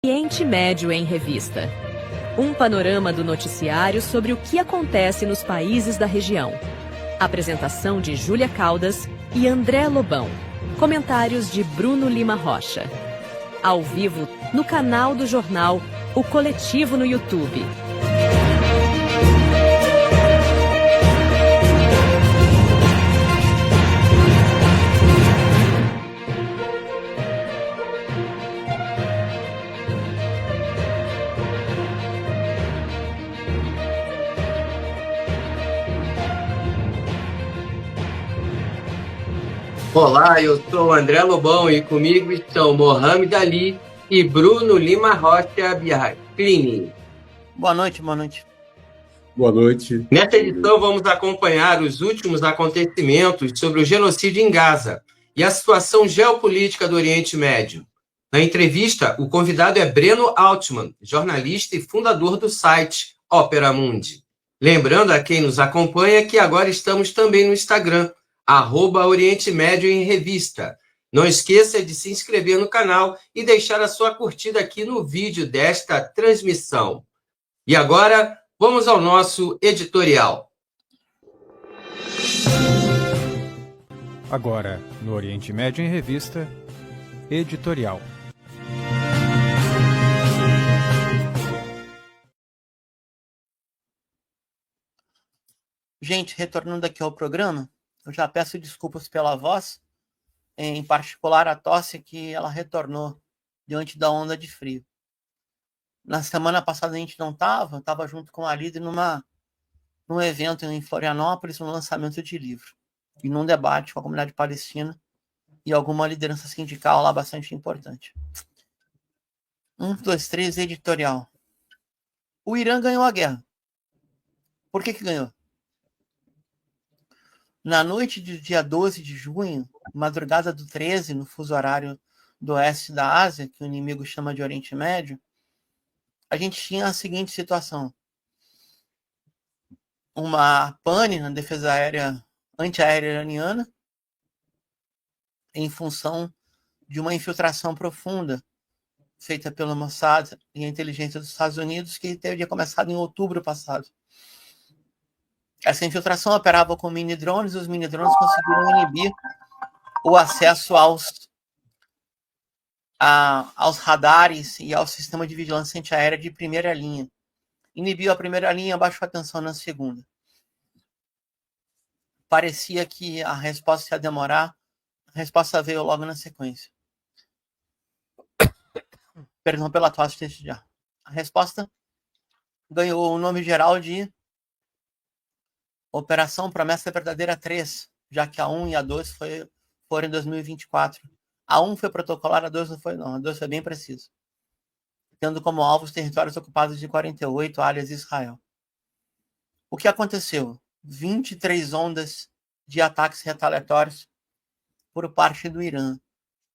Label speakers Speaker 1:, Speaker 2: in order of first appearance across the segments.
Speaker 1: Oriente Médio em Revista. Um panorama do noticiário sobre o que acontece nos países da região. Apresentação de Júlia Caldas e André Lobão. Comentários de Bruno Lima Rocha. Ao vivo, no canal do jornal O Coletivo no YouTube.
Speaker 2: Olá, eu sou o André Lobão e comigo estão Mohamed Ali e Bruno Lima Rocha Biarclini.
Speaker 3: Boa noite, boa noite.
Speaker 4: Boa noite.
Speaker 2: Nesta edição vamos acompanhar os últimos acontecimentos sobre o genocídio em Gaza e a situação geopolítica do Oriente Médio. Na entrevista, o convidado é Breno Altman, jornalista e fundador do site Opera Mundi. Lembrando a quem nos acompanha que agora estamos também no Instagram, @Oriente Médio em Revista. Não esqueça de se inscrever no canal e deixar a sua curtida aqui no vídeo desta transmissão. E agora, vamos ao nosso editorial.
Speaker 5: Agora, no Oriente Médio em Revista, editorial.
Speaker 3: Gente, retornando aqui ao programa, eu já peço desculpas pela voz, em particular a tosse que ela retornou diante da onda de frio. Na semana passada a gente não estava junto com a líder num evento em Florianópolis, no lançamento de livro, e num debate com a comunidade palestina e alguma liderança sindical lá bastante importante. 1, 2, 3, editorial. O Irã ganhou a guerra. Por que ganhou? Na noite do dia 12 de junho, madrugada do 13, no fuso horário do oeste da Ásia, que o inimigo chama de Oriente Médio, a gente tinha a seguinte situação. Uma pane na defesa antiaérea iraniana, em função de uma infiltração profunda feita pelo Mossad e a inteligência dos Estados Unidos, que teria começado em outubro passado. Essa infiltração operava com mini-drones, e os mini-drones conseguiram inibir o acesso aos radares e ao sistema de vigilância antiaérea de primeira linha. Inibiu a primeira linha, baixou a tensão na segunda. Parecia que a resposta ia demorar, a resposta veio logo na sequência. Perdão pela tosse deste já. A resposta ganhou o nome geral de Operação Promessa Verdadeira 3, já que a 1 e a 2 foram em 2024. A 1 foi protocolar, a 2 não foi não. A 2 foi bem preciso. Tendo como alvo os territórios ocupados de 48, alias Israel. O que aconteceu? 23 ondas de ataques retaliatórios por parte do Irã.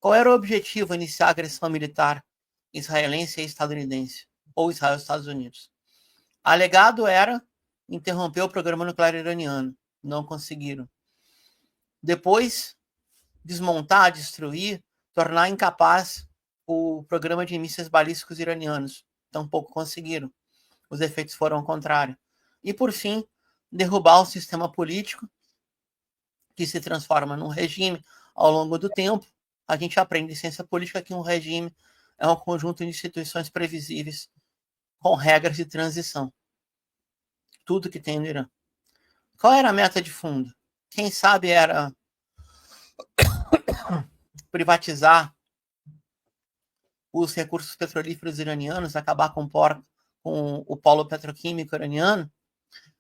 Speaker 3: Qual era o objetivo? Iniciar a agressão militar israelense e estadunidense, ou Israel e Estados Unidos. Alegado era interromper o programa nuclear iraniano. Não conseguiram. Depois, desmontar, destruir, tornar incapaz o programa de mísseis balísticos iranianos. Tampouco conseguiram. Os efeitos foram ao contrário. E, por fim, derrubar o sistema político, que se transforma num regime ao longo do tempo. A gente aprende em ciência política que um regime é um conjunto de instituições previsíveis com regras de transição. Tudo que tem no Irã. Qual era a meta de fundo? Quem sabe era privatizar os recursos petrolíferos iranianos, acabar com o polo petroquímico iraniano,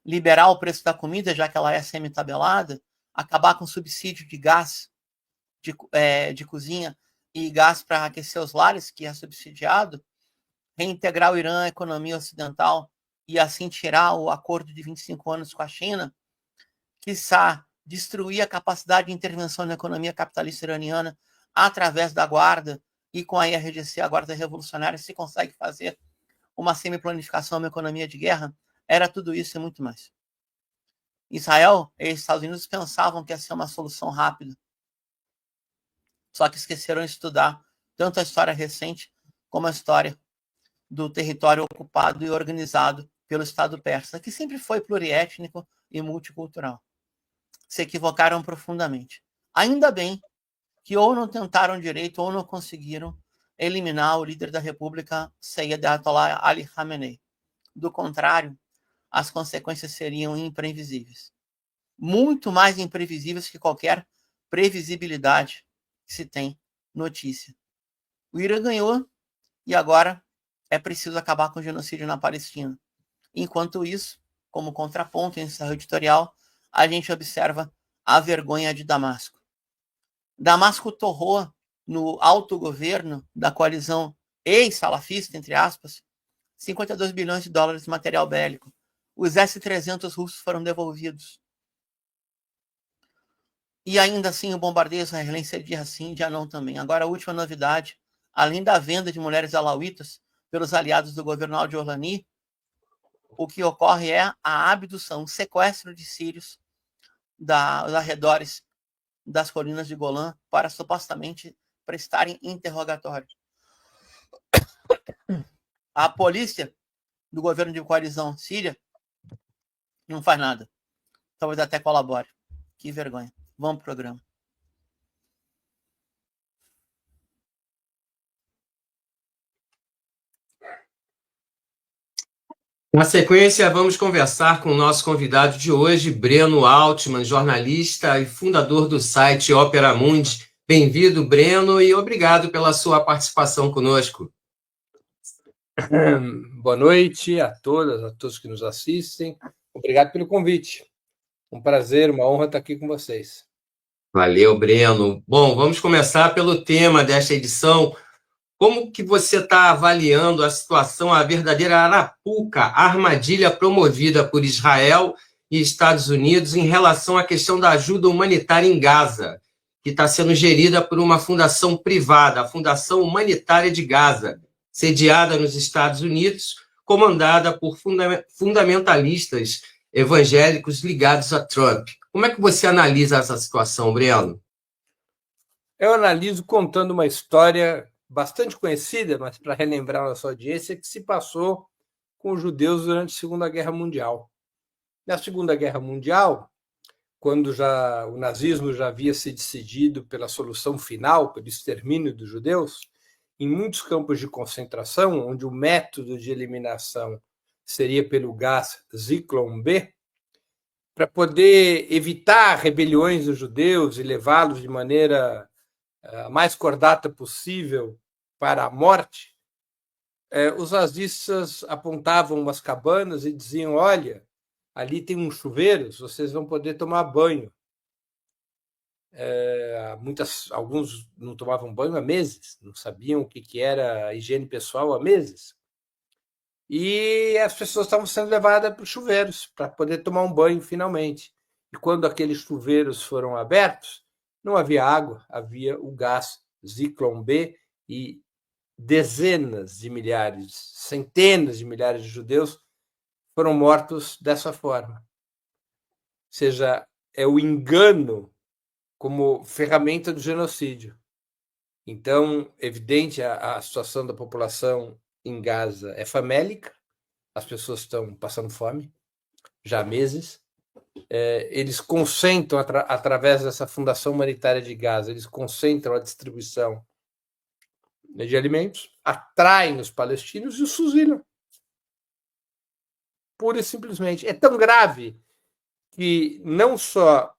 Speaker 3: liberar o preço da comida, já que ela é semi-tabelada, acabar com o subsídio de gás de cozinha e gás para aquecer os lares, que é subsidiado, reintegrar o Irã à economia ocidental e assim tirar o acordo de 25 anos com a China, quiçá destruir a capacidade de intervenção na economia capitalista iraniana através da guarda, e com a IRGC, a Guarda Revolucionária, se consegue fazer uma semi-planificação, uma economia de guerra. Era tudo isso e muito mais. Israel e Estados Unidos pensavam que ia ser uma solução rápida. Só que esqueceram de estudar tanto a história recente como a história do território ocupado e organizado pelo Estado persa, que sempre foi pluriétnico e multicultural. Se equivocaram profundamente. Ainda bem que ou não tentaram direito ou não conseguiram eliminar o líder da República, Seyyed Ayatollah Ali Khamenei. Do contrário, as consequências seriam imprevisíveis. Muito mais imprevisíveis que qualquer previsibilidade que se tem notícia. O Irã ganhou e agora é preciso acabar com o genocídio na Palestina. Enquanto isso, como contraponto em ensaio editorial, a gente observa a vergonha de Damasco. Damasco torrou no autogoverno da coalizão ex-salafista, entre aspas, 52 bilhões de dólares de material bélico. Os S-300 russos foram devolvidos. E ainda assim o bombardeio israelense é dia sim, dia não também. Agora a última novidade, além da venda de mulheres alauítas pelos aliados do governo Al-Jolani, o que ocorre é a abdução, o sequestro de sírios dos arredores das colinas de Golã para supostamente prestarem interrogatório. A polícia do governo de coalizão síria não faz nada. Talvez até colabore. Que vergonha. Vamos pro programa.
Speaker 2: Na sequência, vamos conversar com o nosso convidado de hoje, Breno Altman, jornalista e fundador do site Opera Mundi. Bem-vindo, Breno, e obrigado pela sua participação conosco.
Speaker 6: Boa noite a todas, a todos que nos assistem. Obrigado pelo convite. Um prazer, uma honra estar aqui com vocês.
Speaker 2: Valeu, Breno. Bom, vamos começar pelo tema desta edição. Como que você está avaliando a situação, a verdadeira arapuca, a armadilha promovida por Israel e Estados Unidos em relação à questão da ajuda humanitária em Gaza, que está sendo gerida por uma fundação privada, a Fundação Humanitária de Gaza, sediada nos Estados Unidos, comandada por fundamentalistas evangélicos ligados a Trump. Como é que você analisa essa situação, Breno?
Speaker 6: Eu analiso contando uma história bastante conhecida, mas para relembrar a nossa audiência, que se passou com os judeus durante a Segunda Guerra Mundial. Na Segunda Guerra Mundial, quando o nazismo já havia se decidido pela solução final, pelo extermínio dos judeus, em muitos campos de concentração, onde o método de eliminação seria pelo gás Zyklon B, para poder evitar rebeliões dos judeus e levá-los de maneira a mais cordata possível para a morte, os nazistas apontavam umas cabanas e diziam: olha, ali tem um chuveiro, vocês vão poder tomar banho. Alguns não tomavam banho há meses, não sabiam o que era a higiene pessoal há meses. E as pessoas estavam sendo levadas para os chuveiros para poder tomar um banho finalmente. E quando aqueles chuveiros foram abertos, não havia água, havia o gás Zyklon B e dezenas de milhares, centenas de milhares de judeus foram mortos dessa forma. Ou seja, é o engano como ferramenta do genocídio. Então, evidente, a situação da população em Gaza é famélica, as pessoas estão passando fome já há meses. Eles concentram, através dessa Fundação Humanitária de Gaza, eles concentram a distribuição de alimentos, atraem os palestinos e os fuzilam. Pura e simplesmente. É tão grave que não só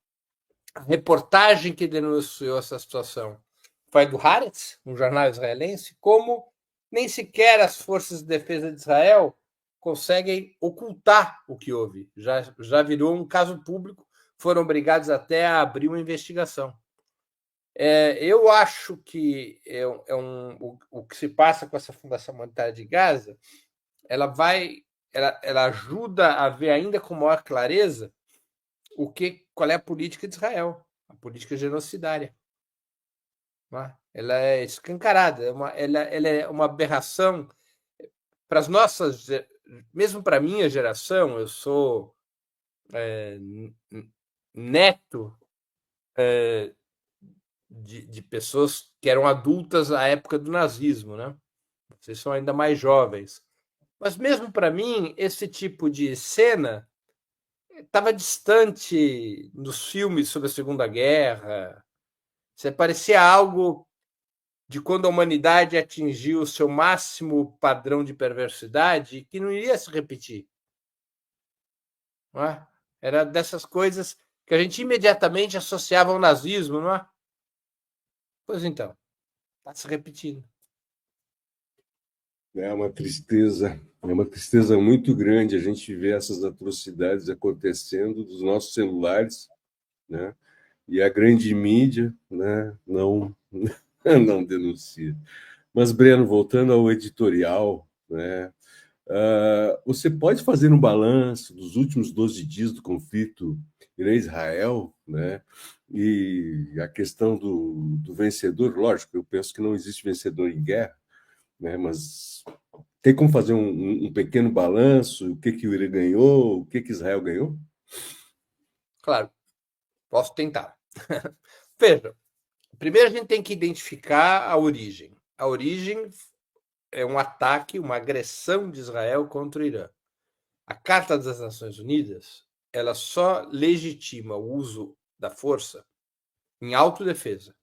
Speaker 6: a reportagem que denunciou essa situação foi do Haaretz, um jornal israelense, como nem sequer as forças de defesa de Israel conseguem ocultar o que houve. Já virou um caso público, foram obrigados até a abrir uma investigação. Eu acho que o que se passa com essa Fundação Humanitária de Gaza, ela ajuda a ver ainda com maior clareza qual é a política de Israel, a política genocidária. Ela é escancarada, ela é uma aberração para as nossas, mesmo para a minha geração. Eu sou neto de pessoas que eram adultas à época do nazismo, né? Vocês são ainda mais jovens. Mas mesmo para mim, esse tipo de cena estava distante nos filmes sobre a Segunda Guerra. Isso parecia algo de quando a humanidade atingiu o seu máximo padrão de perversidade que não iria se repetir. Não é? Era dessas coisas que a gente imediatamente associava ao nazismo, não é? Pois então, está se repetindo.
Speaker 4: É uma tristeza muito grande a gente ver essas atrocidades acontecendo dos nossos celulares, né? E a grande mídia, né, não denuncia. Mas, Breno, voltando ao editorial, né, você pode fazer um balanço dos últimos 12 dias do conflito Irã-Israel, né? E a questão do vencedor, lógico, eu penso que não existe vencedor em guerra, né? Mas tem como fazer um pequeno balanço, o que o Irã ganhou, o que Israel ganhou?
Speaker 6: Claro, posso tentar. Veja, primeiro a gente tem que identificar a origem. A origem é um ataque, uma agressão de Israel contra o Irã. A Carta das Nações Unidas, ela só legitima o uso da força em autodefesa.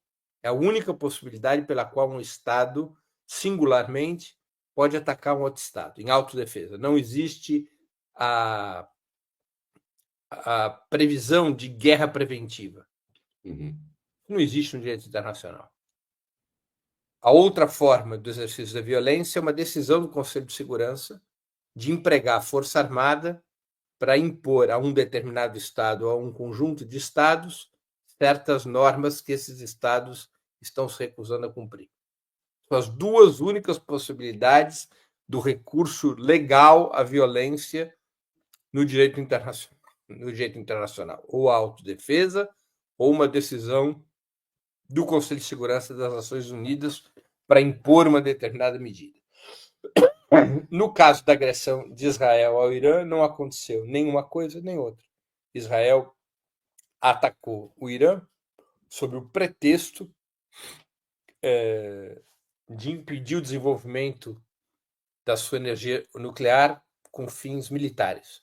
Speaker 6: É a única possibilidade pela qual um Estado, singularmente, pode atacar um outro Estado, em autodefesa. Não existe a previsão de guerra preventiva.
Speaker 4: Uhum.
Speaker 6: Não existe no direito internacional. A outra forma do exercício da violência é uma decisão do Conselho de Segurança de empregar a força armada para impor a um determinado Estado ou a um conjunto de Estados certas normas que esses Estados estão se recusando a cumprir. São as duas únicas possibilidades do recurso legal à violência no direito internacional, ou a autodefesa, ou uma decisão do Conselho de Segurança das Nações Unidas para impor uma determinada medida. No caso da agressão de Israel ao Irã, não aconteceu nenhuma coisa nem outra. Israel atacou o Irã sob o pretexto de impedir o desenvolvimento da sua energia nuclear com fins militares.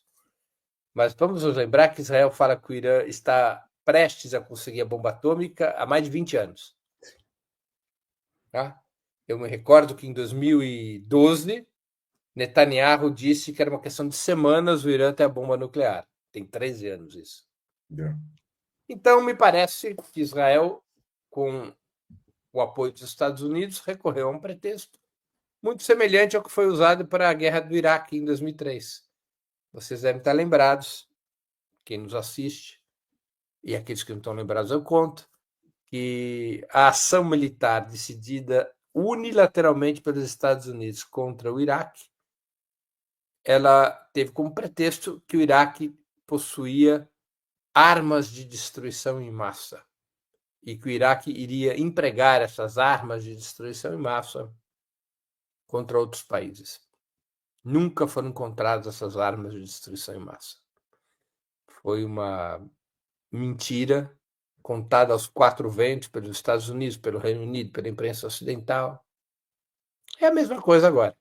Speaker 6: Mas vamos nos lembrar que Israel fala que o Irã está prestes a conseguir a bomba atômica há mais de 20 anos. Tá? Eu me recordo que em 2012, Netanyahu disse que era uma questão de semanas o Irã ter a bomba nuclear. Tem 13 anos isso.
Speaker 4: Yeah.
Speaker 6: Então, me parece que Israel, com o apoio dos Estados Unidos, recorreu a um pretexto muito semelhante ao que foi usado para a guerra do Iraque em 2003. Vocês devem estar lembrados, quem nos assiste, e aqueles que não estão lembrados eu conto, que a ação militar decidida unilateralmente pelos Estados Unidos contra o Iraque, ela teve como pretexto que o Iraque possuía armas de destruição em massa e que o Iraque iria empregar essas armas de destruição em massa contra outros países. Nunca foram encontradas essas armas de destruição em massa. Foi uma mentira contada aos quatro ventos pelos Estados Unidos, pelo Reino Unido, pela imprensa ocidental. É a mesma coisa agora.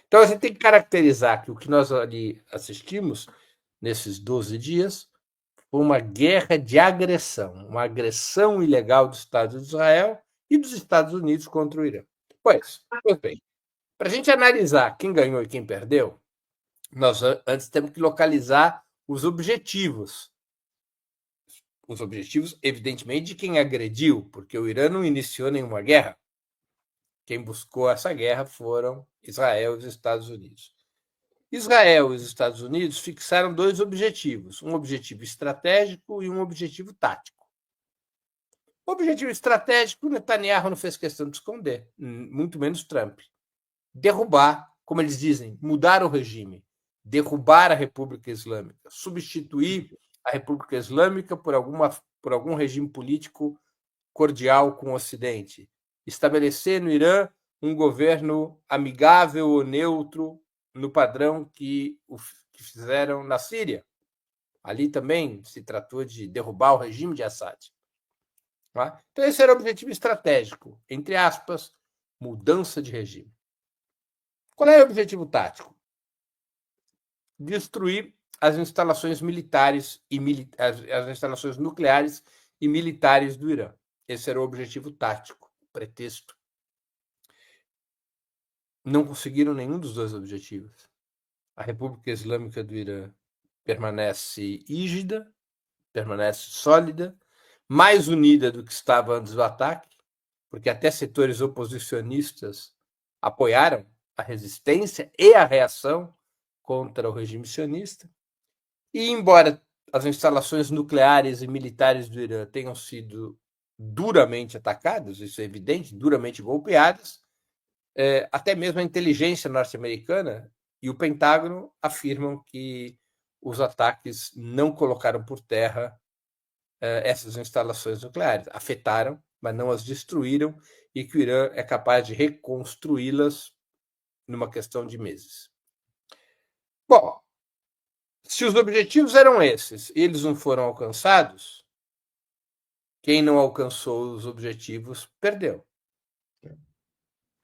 Speaker 6: Então, a gente tem que caracterizar que o que nós ali assistimos nesses 12 dias foi uma guerra de agressão, uma agressão ilegal do Estado de Israel e dos Estados Unidos contra o Irã. Pois bem, para a gente analisar quem ganhou e quem perdeu, nós antes temos que localizar os objetivos. Os objetivos, evidentemente, de quem agrediu, porque o Irã não iniciou nenhuma guerra. Quem buscou essa guerra foram Israel e os Estados Unidos. Israel e os Estados Unidos fixaram dois objetivos, um objetivo estratégico e um objetivo tático. O objetivo estratégico, Netanyahu não fez questão de esconder, muito menos Trump. Derrubar, como eles dizem, mudar o regime, derrubar a República Islâmica, substituir a República Islâmica por algum regime político cordial com o Ocidente, estabelecer no Irã um governo amigável ou neutro no padrão que fizeram na Síria. Ali também se tratou de derrubar o regime de Assad. Tá? Então esse era o objetivo estratégico, entre aspas, mudança de regime. Qual é o objetivo tático? Destruir as instalações militares e as instalações nucleares e militares do Irã. Esse era o objetivo tático, o pretexto. Não conseguiram nenhum dos dois objetivos. A República Islâmica do Irã permanece rígida, permanece sólida, mais unida do que estava antes do ataque, porque até setores oposicionistas apoiaram a resistência e a reação contra o regime sionista. E, embora as instalações nucleares e militares do Irã tenham sido duramente atacadas, isso é evidente, duramente golpeadas, até mesmo a inteligência norte-americana e o Pentágono afirmam que os ataques não colocaram por terra essas instalações nucleares. Afetaram, mas não as destruíram, e que o Irã é capaz de reconstruí-las numa questão de meses. Bom, se os objetivos eram esses e eles não foram alcançados, quem não alcançou os objetivos perdeu.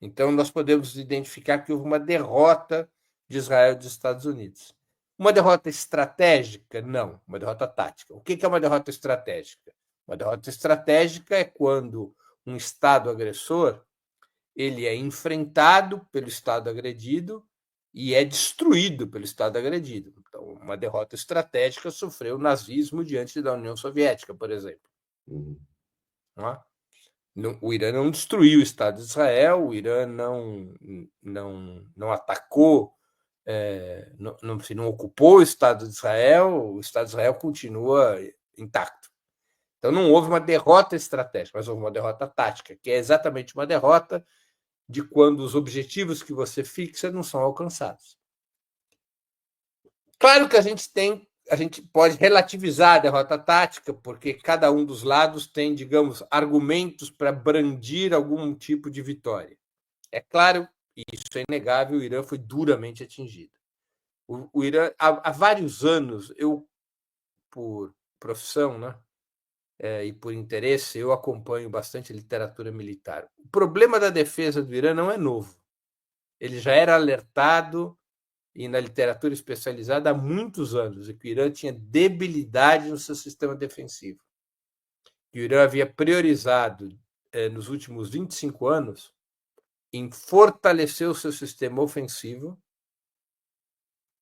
Speaker 6: Então, nós podemos identificar que houve uma derrota de Israel e dos Estados Unidos. Uma derrota estratégica? Não, uma derrota tática. O que é uma derrota estratégica? Uma derrota estratégica é quando um Estado agressor ele é enfrentado pelo Estado agredido e é destruído pelo Estado agredido. Então, uma derrota estratégica sofreu o nazismo diante da União Soviética, por exemplo. Não é? O Irã não destruiu o Estado de Israel, o Irã não atacou, não ocupou o Estado de Israel continua intacto. Então não houve uma derrota estratégica, mas houve uma derrota tática, que é exatamente uma derrota de quando os objetivos que você fixa não são alcançados. Claro que a gente pode relativizar a derrota tática, porque cada um dos lados tem, digamos, argumentos para brandir algum tipo de vitória. É claro, e isso é inegável, o Irã foi duramente atingido. O Irã, há vários anos, eu, por profissão, né, e por interesse, eu acompanho bastante literatura militar. O problema da defesa do Irã não é novo. Ele já era alertado e na literatura especializada há muitos anos, e que o Irã tinha debilidade no seu sistema defensivo. E o Irã havia priorizado, nos últimos 25 anos, em fortalecer o seu sistema ofensivo,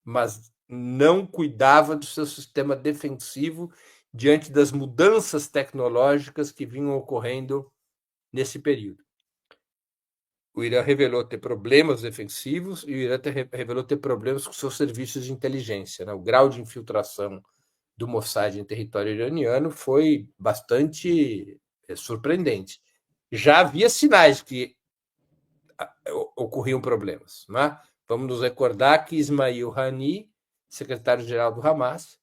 Speaker 6: mas não cuidava do seu sistema defensivo diante das mudanças tecnológicas que vinham ocorrendo nesse período. O Irã revelou ter problemas defensivos e o Irã revelou ter problemas com seus serviços de inteligência. Né? O grau de infiltração do Mossad em território iraniano foi bastante surpreendente. Já havia sinais que ocorriam problemas. Né? Vamos nos recordar que Ismail Haniyeh, secretário-geral do Hamas,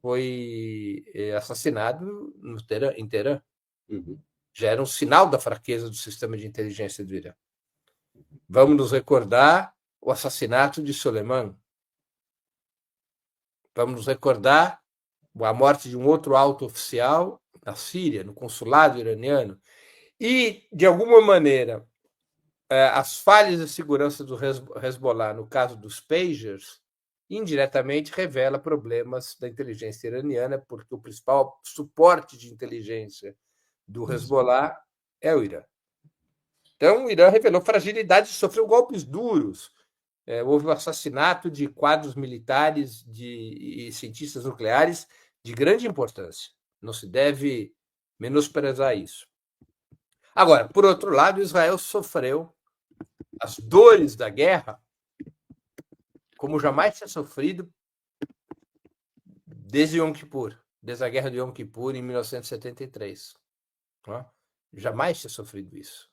Speaker 6: foi assassinado em Teherã. Já era um sinal da fraqueza do sistema de inteligência do Irã. Vamos nos recordar o assassinato de Soleimani. Vamos nos recordar a morte de um outro alto oficial na Síria, no consulado iraniano. E, de alguma maneira, as falhas de segurança do Hezbollah, no caso dos pagers, indiretamente revela problemas da inteligência iraniana, porque o principal suporte de inteligência do Hezbollah é o Irã. Então, o Irã revelou fragilidade e sofreu golpes duros. Houve o assassinato de quadros militares e cientistas nucleares de grande importância. Não se deve menosprezar isso. Agora, por outro lado, Israel sofreu as dores da guerra como jamais tinha sofrido desde Yom Kippur, desde a guerra de Yom Kippur em 1973. Jamais tinha sofrido isso.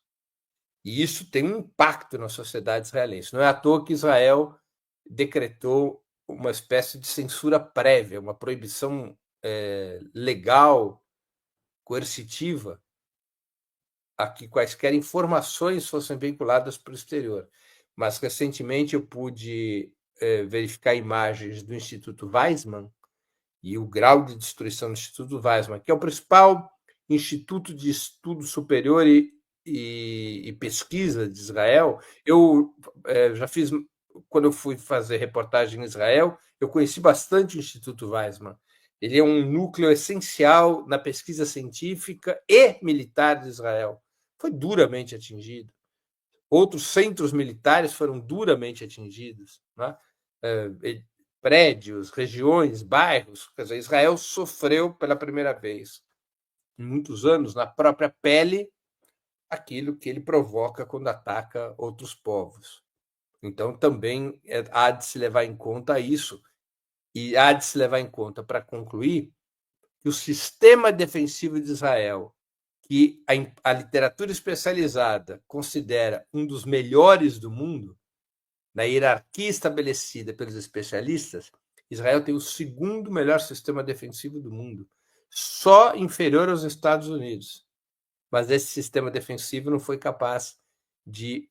Speaker 6: E isso tem um impacto na sociedade israelense. Não é à toa que Israel decretou uma espécie de censura prévia, uma proibição legal, coercitiva, a que quaisquer informações fossem vinculadas para o exterior. Mas, recentemente, eu pude verificar imagens do Instituto Weizmann e o grau de destruição do Instituto Weizmann, que é o principal instituto de estudo superior e e pesquisa de Israel. Eu já fiz, quando eu fui fazer reportagem em Israel, eu conheci bastante o Instituto Weizmann. Ele é um núcleo essencial na pesquisa científica e militar de Israel. Foi duramente atingido. Outros centros militares foram duramente atingidos, né? Prédios, regiões, bairros. Quer dizer, Israel sofreu pela primeira vez em muitos anos, na própria pele, aquilo que ele provoca quando ataca outros povos. Então, também há de se levar em conta isso, e há de se levar em conta, para concluir, que o sistema defensivo de Israel, que a literatura especializada considera um dos melhores do mundo, na hierarquia estabelecida pelos especialistas, Israel tem o segundo melhor sistema defensivo do mundo, só inferior aos Estados Unidos. Mas esse sistema defensivo não foi capaz de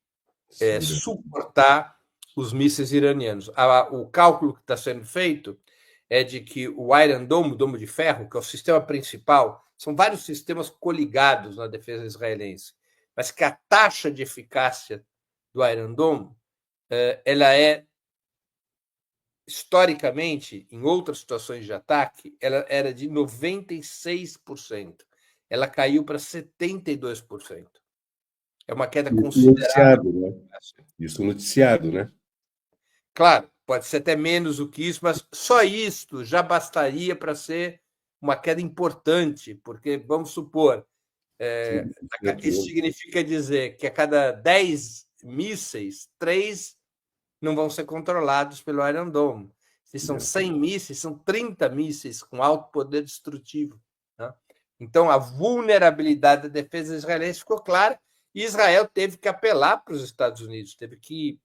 Speaker 6: suportar os mísseis iranianos. O cálculo que está sendo feito é de que o Iron Dome, o domo de ferro, que é o sistema principal, são vários sistemas coligados na defesa israelense, mas que a taxa de eficácia do Iron Dome ela é, historicamente, em outras situações de ataque, ela era de 96%. Ela caiu para 72%. É uma queda considerável.
Speaker 4: Isso noticiado, né?
Speaker 6: Claro, pode ser até menos do que isso, mas só isto já bastaria para ser uma queda importante, porque, vamos supor, isso significa dizer que a cada 10 mísseis, 3 não vão ser controlados pelo Iron Dome. Se são 100 mísseis, são 30 mísseis com alto poder destrutivo, né? Então, a vulnerabilidade da defesa israelense ficou clara, e Israel teve que apelar para os Estados Unidos, teve que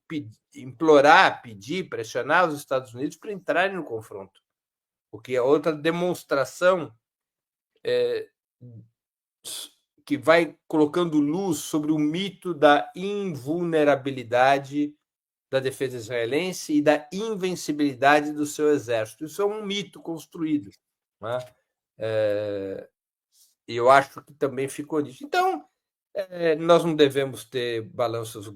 Speaker 6: implorar, pedir, pressionar os Estados Unidos para entrarem no confronto, porque é outra demonstração que vai colocando luz sobre o mito da invulnerabilidade da defesa israelense e da invencibilidade do seu exército. Isso é um mito construído, né? E eu acho que também ficou nisso. Então, nós não devemos ter balanços,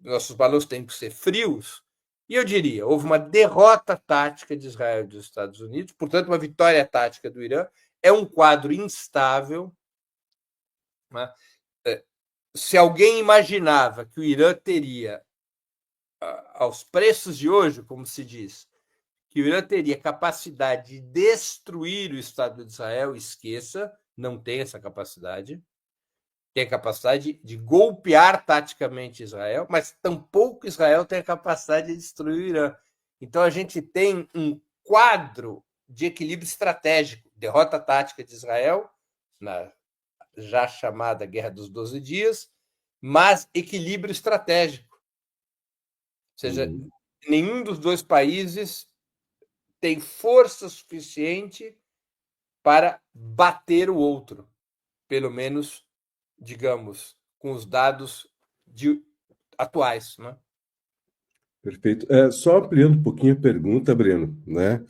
Speaker 6: nossos balanços têm que ser frios, e eu diria, houve uma derrota tática de Israel e dos Estados Unidos, portanto, uma vitória tática do Irã. É um quadro instável, né? Se alguém imaginava que o Irã teria, aos preços de hoje, como se diz, que o Irã teria capacidade de destruir o Estado de Israel, esqueça, não tem essa capacidade. Tem a capacidade de golpear taticamente Israel, mas tampouco Israel tem a capacidade de destruir o Irã. Então, a gente tem um quadro de equilíbrio estratégico, derrota tática de Israel, na já chamada Guerra dos 12 Dias, mas equilíbrio estratégico. Ou seja, nenhum dos dois países tem força suficiente para bater o outro, pelo menos, digamos, com os dados atuais, né?
Speaker 4: Perfeito. Só ampliando um pouquinho a pergunta, Breno, né?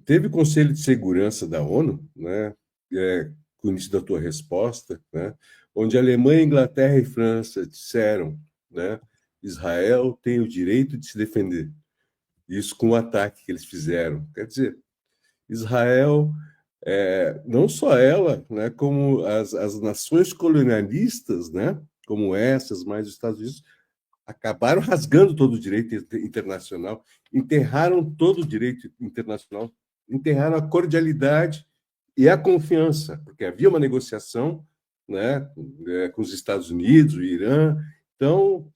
Speaker 4: Teve o Conselho de Segurança da ONU, né? Com o início da tua resposta, né? Onde a Alemanha, Inglaterra e França disseram, né? Israel tem o direito de se defender. Isso com o ataque que eles fizeram. Quer dizer, Israel, não só ela, né? Como as nações colonialistas, né? Como essas, mais os Estados Unidos, acabaram rasgando todo o direito internacional, enterraram todo o direito internacional, enterraram a cordialidade e a confiança, porque havia uma negociação, né, com os Estados Unidos, o Irã. Então,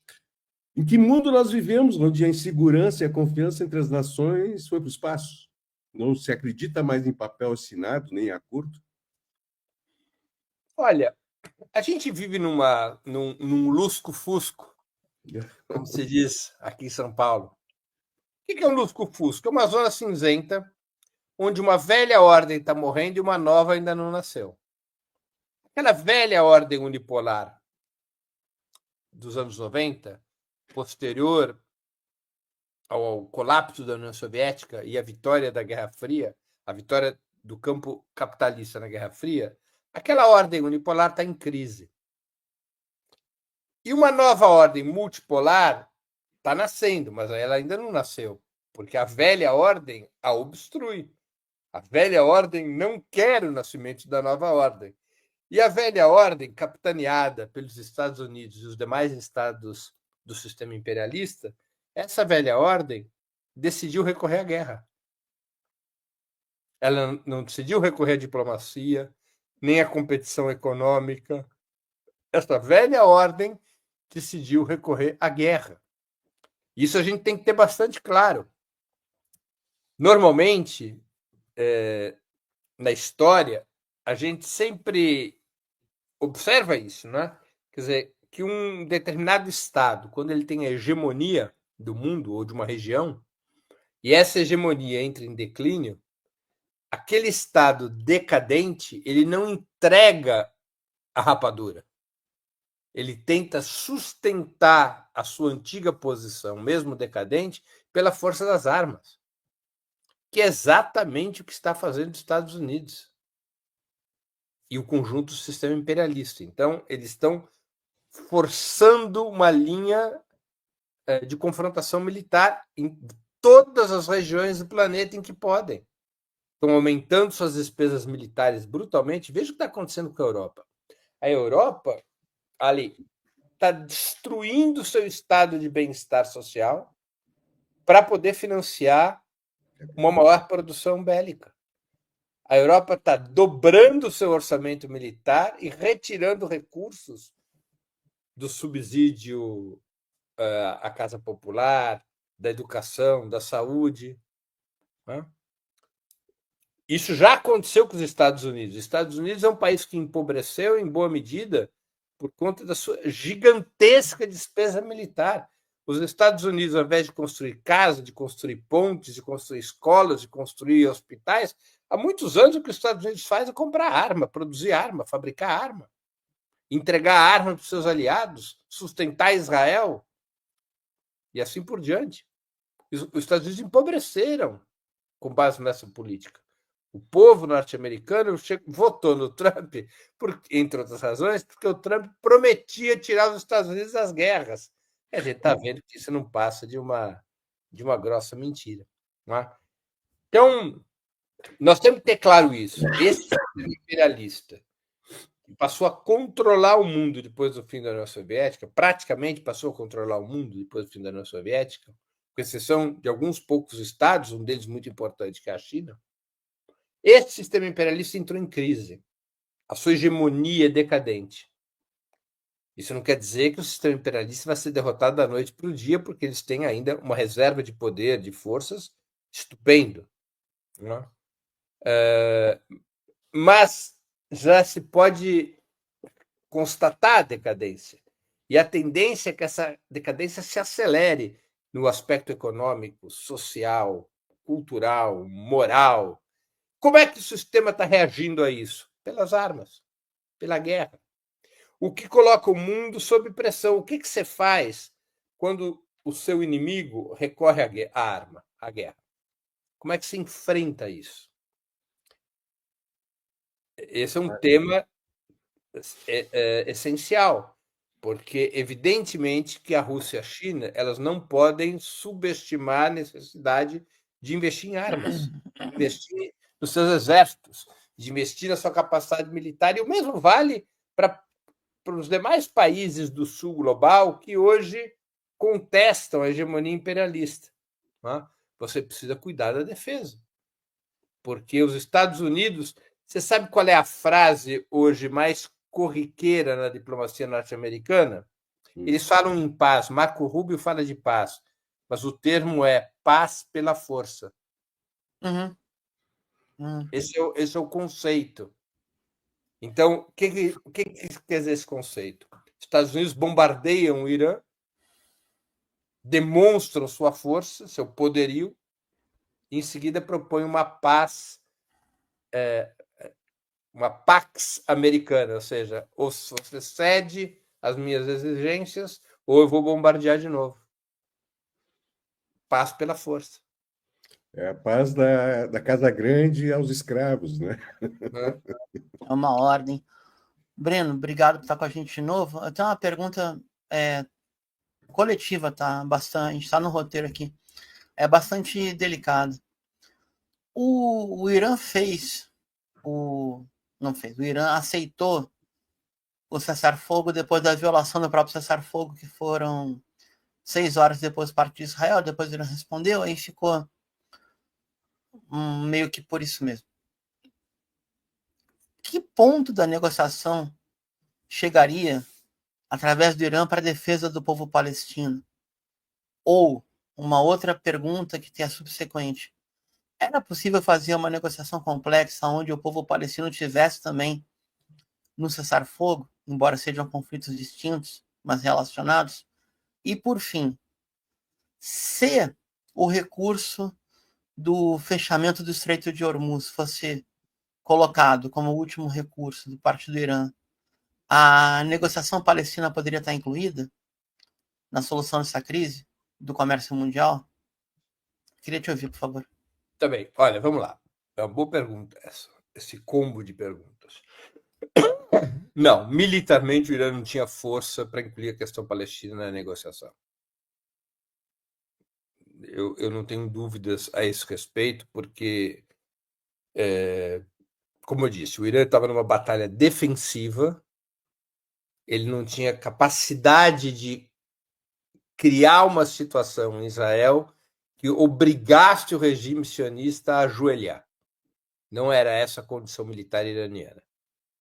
Speaker 4: em que mundo nós vivemos, onde a insegurança e a confiança entre as nações foi para o espaço? Não se acredita mais em papel assinado, nem em acordo?
Speaker 6: Olha, a gente vive num lusco-fusco, como se diz aqui em São Paulo. O que é um lusco-fusco? É uma zona cinzenta onde uma velha ordem está morrendo e uma nova ainda não nasceu. Aquela velha ordem unipolar dos anos 90, posterior ao colapso da União Soviética e a vitória da Guerra Fria, a vitória do campo capitalista na Guerra Fria, aquela ordem unipolar está em crise. E uma nova ordem multipolar está nascendo, mas ela ainda não nasceu, porque a velha ordem a obstrui. A velha ordem não quer o nascimento da nova ordem. E a velha ordem, capitaneada pelos Estados Unidos e os demais estados do sistema imperialista, essa velha ordem decidiu recorrer à guerra. Ela não decidiu recorrer à diplomacia, nem à competição econômica. Essa velha ordem decidiu recorrer à guerra. Isso a gente tem que ter bastante claro. Normalmente, na história, a gente sempre observa isso, né? Quer dizer, que um determinado estado, quando ele tem a hegemonia do mundo ou de uma região, e essa hegemonia entra em declínio, aquele estado decadente, ele não entrega a rapadura. Ele tenta sustentar a sua antiga posição, mesmo decadente, pela força das armas, que é exatamente o que está fazendo os Estados Unidos e o conjunto do sistema imperialista. Então, eles estão forçando uma linha de confrontação militar em todas as regiões do planeta em que podem. Estão aumentando suas despesas militares brutalmente. Veja o que está acontecendo com a Europa. A Europa ali está destruindo seu estado de bem-estar social para poder financiar uma maior produção bélica. A Europa está dobrando seu orçamento militar e retirando recursos do subsídio à casa popular, da educação, da saúde. Né? Isso já aconteceu com os Estados Unidos. Os Estados Unidos é um país que empobreceu em boa medida por conta da sua gigantesca despesa militar. Os Estados Unidos, ao invés de construir casas, de construir pontes, de construir escolas, de construir hospitais, há muitos anos o que os Estados Unidos faz é comprar arma, produzir arma, fabricar arma, entregar arma para os seus aliados, sustentar Israel e assim por diante. Os Estados Unidos empobreceram com base nessa política. O povo norte-americano votou no Trump, entre outras razões, porque o Trump prometia tirar os Estados Unidos das guerras. E a gente está vendo que isso não passa de uma grossa mentira. Não é? Então, nós temos que ter claro isso. Esse sistema imperialista passou a controlar o mundo depois do fim da União Soviética, praticamente passou a controlar o mundo depois do fim da União Soviética, com exceção de alguns poucos estados, um deles muito importante, que é a China. Esse sistema imperialista entrou em crise. A sua hegemonia é decadente. Isso não quer dizer que o sistema imperialista vai ser derrotado da noite para o dia, porque eles têm ainda uma reserva de poder, de forças, estupendo. Né? Mas já se pode constatar a decadência. E a tendência é que essa decadência se acelere no aspecto econômico, social, cultural, moral. Como é que o sistema está reagindo a isso? Pelas armas, pela guerra. O que coloca o mundo sob pressão? O que você faz quando o seu inimigo recorre à arma, à guerra? Como é que se enfrenta isso? Esse é um tema essencial, porque evidentemente que a Rússia e a China elas não podem subestimar a necessidade de investir em armas, de investir nos seus exércitos, de investir na sua capacidade militar, e o mesmo vale para os demais países do sul global que hoje contestam a hegemonia imperialista. Né? Você precisa cuidar da defesa, porque os Estados Unidos... Você sabe qual é a frase hoje mais corriqueira na diplomacia norte-americana? Eles falam em paz, Marco Rubio fala de paz, mas o termo é paz pela força. Esse é o conceito. Então, o que quer dizer esse conceito? Os Estados Unidos bombardeiam o Irã, demonstram sua força, seu poderio, e em seguida propõem uma paz, uma pax americana, ou seja, ou você cede às minhas exigências, ou eu vou bombardear de novo. Paz pela força.
Speaker 4: É a paz da Casa Grande aos escravos, né?
Speaker 3: É uma ordem. Breno, obrigado por estar com a gente de novo. Eu tenho uma pergunta coletiva, tá? Bastante, está no roteiro aqui. É bastante delicado. O Irã não fez. O Irã aceitou o cessar-fogo depois da violação do próprio cessar-fogo, que foram 6 horas depois do parte de Israel. Depois o Irã respondeu, aí ficou meio que por isso mesmo. Que ponto da negociação chegaria através do Irã para a defesa do povo palestino? Ou, uma outra pergunta que tem a subsequente, era possível fazer uma negociação complexa onde o povo palestino tivesse também no cessar-fogo, embora sejam conflitos distintos, mas relacionados? E, por fim, se o recurso do fechamento do Estreito de Hormuz fosse colocado como último recurso do parte do Irã, a negociação palestina poderia estar incluída na solução dessa crise do comércio mundial? Queria te ouvir, por favor.
Speaker 6: Tá bem. Olha, vamos lá. É uma boa pergunta essa, esse combo de perguntas. Não, militarmente o Irã não tinha força para incluir a questão palestina na negociação. Eu não tenho dúvidas a esse respeito, porque, como eu disse, o Irã estava numa batalha defensiva, ele não tinha capacidade de criar uma situação em Israel que obrigasse o regime sionista a ajoelhar. Não era essa a condição militar iraniana.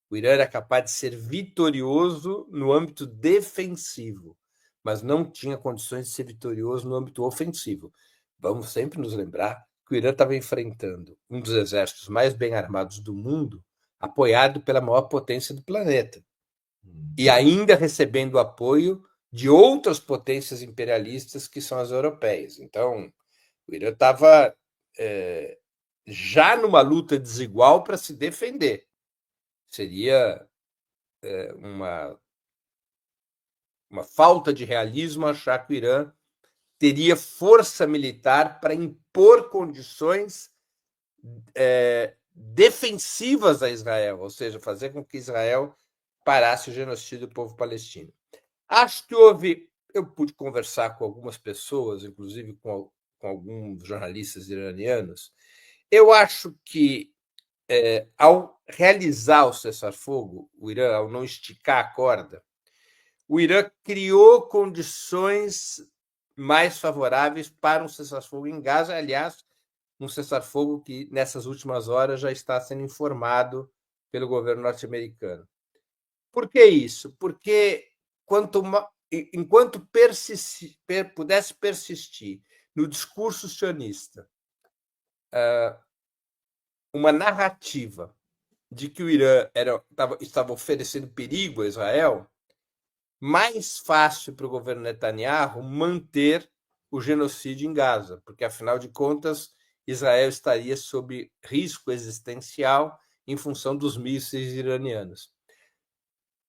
Speaker 6: O Irã era capaz de ser vitorioso no âmbito defensivo, mas não tinha condições de ser vitorioso no âmbito ofensivo. Vamos sempre nos lembrar que o Irã estava enfrentando um dos exércitos mais bem armados do mundo, apoiado pela maior potência do planeta, e ainda recebendo apoio de outras potências imperialistas que são as europeias. Então, o Irã estava já numa luta desigual para se defender. Seria uma falta de realismo achar que o Irã teria força militar para impor condições defensivas a Israel, ou seja, fazer com que Israel parasse o genocídio do povo palestino. Acho que eu pude conversar com algumas pessoas, inclusive com alguns jornalistas iranianos. Eu acho que ao realizar o cessar-fogo, o Irã, ao não esticar a corda, o Irã criou condições mais favoráveis para um cessar-fogo em Gaza. Aliás, um cessar-fogo que, nessas últimas horas, já está sendo informado pelo governo norte-americano. Por que isso? Porque enquanto pudesse persistir no discurso sionista uma narrativa de que o Irã estava oferecendo perigo a Israel, mais fácil para o governo Netanyahu manter o genocídio em Gaza, porque, afinal de contas, Israel estaria sob risco existencial em função dos mísseis iranianos.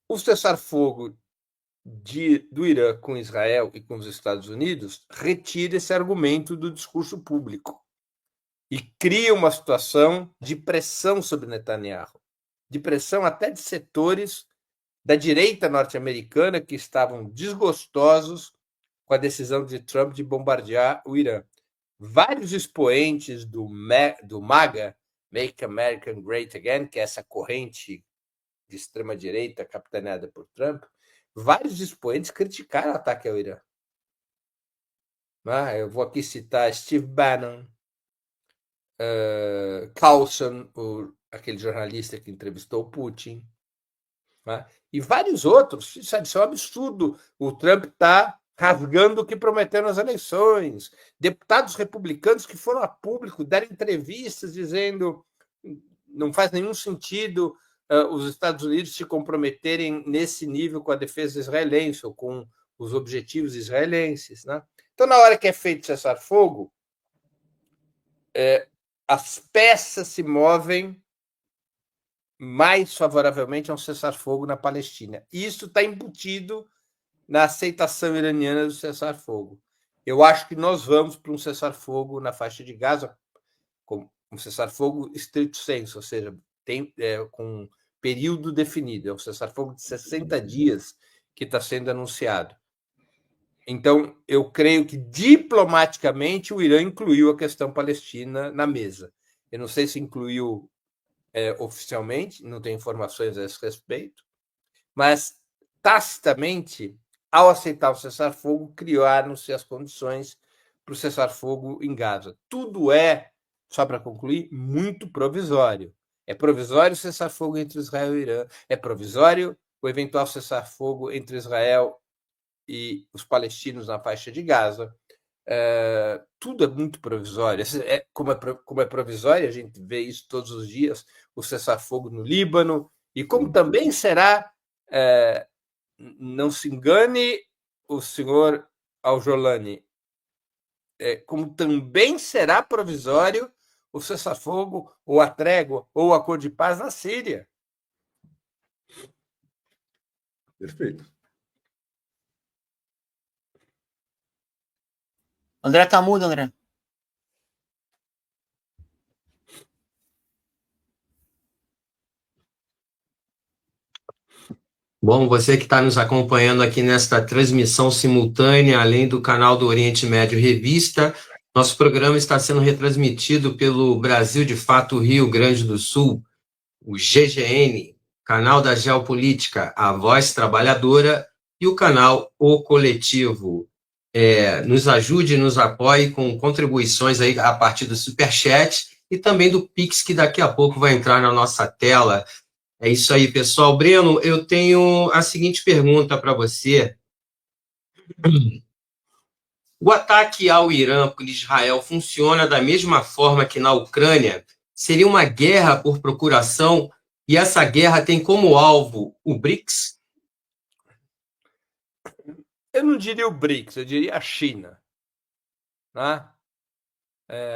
Speaker 6: O cessar-fogo do Irã com Israel e com os Estados Unidos retira esse argumento do discurso público e cria uma situação de pressão sobre Netanyahu, de pressão até de setores da direita norte-americana que estavam desgostosos com a decisão de Trump de bombardear o Irã. Vários expoentes do MAGA, Make America Great Again, que é essa corrente de extrema-direita capitaneada por Trump, vários expoentes criticaram o ataque ao Irã. Eu vou aqui citar Steve Bannon, Carlson, aquele jornalista que entrevistou o Putin, e vários outros. Isso é um absurdo. O Trump está rasgando o que prometeu nas eleições. Deputados republicanos que foram a público, deram entrevistas dizendo que não faz nenhum sentido os Estados Unidos se comprometerem nesse nível com a defesa israelense ou com os objetivos israelenses. Então, na hora que é feito cessar-fogo, as peças se movem mais favoravelmente a um cessar-fogo na Palestina. Isso está embutido na aceitação iraniana do cessar-fogo. Eu acho que nós vamos para um cessar-fogo na faixa de Gaza, com um cessar-fogo estrito sensu, ou seja, com período definido. É um cessar-fogo de 60 dias que está sendo anunciado. Então, eu creio que diplomaticamente o Irã incluiu a questão palestina na mesa. Eu não sei se incluiu oficialmente, não tenho informações a esse respeito, mas tacitamente, ao aceitar o cessar-fogo, criaram-se as condições para o cessar-fogo em Gaza. Tudo é, só para concluir, muito provisório. É provisório o cessar-fogo entre Israel e Irã, é provisório o eventual cessar-fogo entre Israel e os palestinos na faixa de Gaza. Tudo é muito provisório. Como é provisório, a gente vê isso todos os dias, o cessar-fogo no Líbano, e como também será, não se engane o senhor Al-Jolani, como também será provisório o cessar-fogo, ou a trégua, ou o acordo de paz na Síria.
Speaker 4: Perfeito.
Speaker 3: André tá mudo, André.
Speaker 2: Bom, você que está nos acompanhando aqui nesta transmissão simultânea, além do canal do Oriente Médio Revista, nosso programa está sendo retransmitido pelo Brasil de Fato Rio Grande do Sul, o GGN, canal da Geopolítica, a Voz Trabalhadora, e o canal O Coletivo. Nos ajude, nos apoie com contribuições aí a partir do Superchat e também do Pix, que daqui a pouco vai entrar na nossa tela. É isso aí, pessoal. Breno, eu tenho a seguinte pergunta para você. O ataque ao Irã por Israel funciona da mesma forma que na Ucrânia? Seria uma guerra por procuração e essa guerra tem como alvo o BRICS?
Speaker 6: Eu não diria o BRICS, eu diria a China. Né?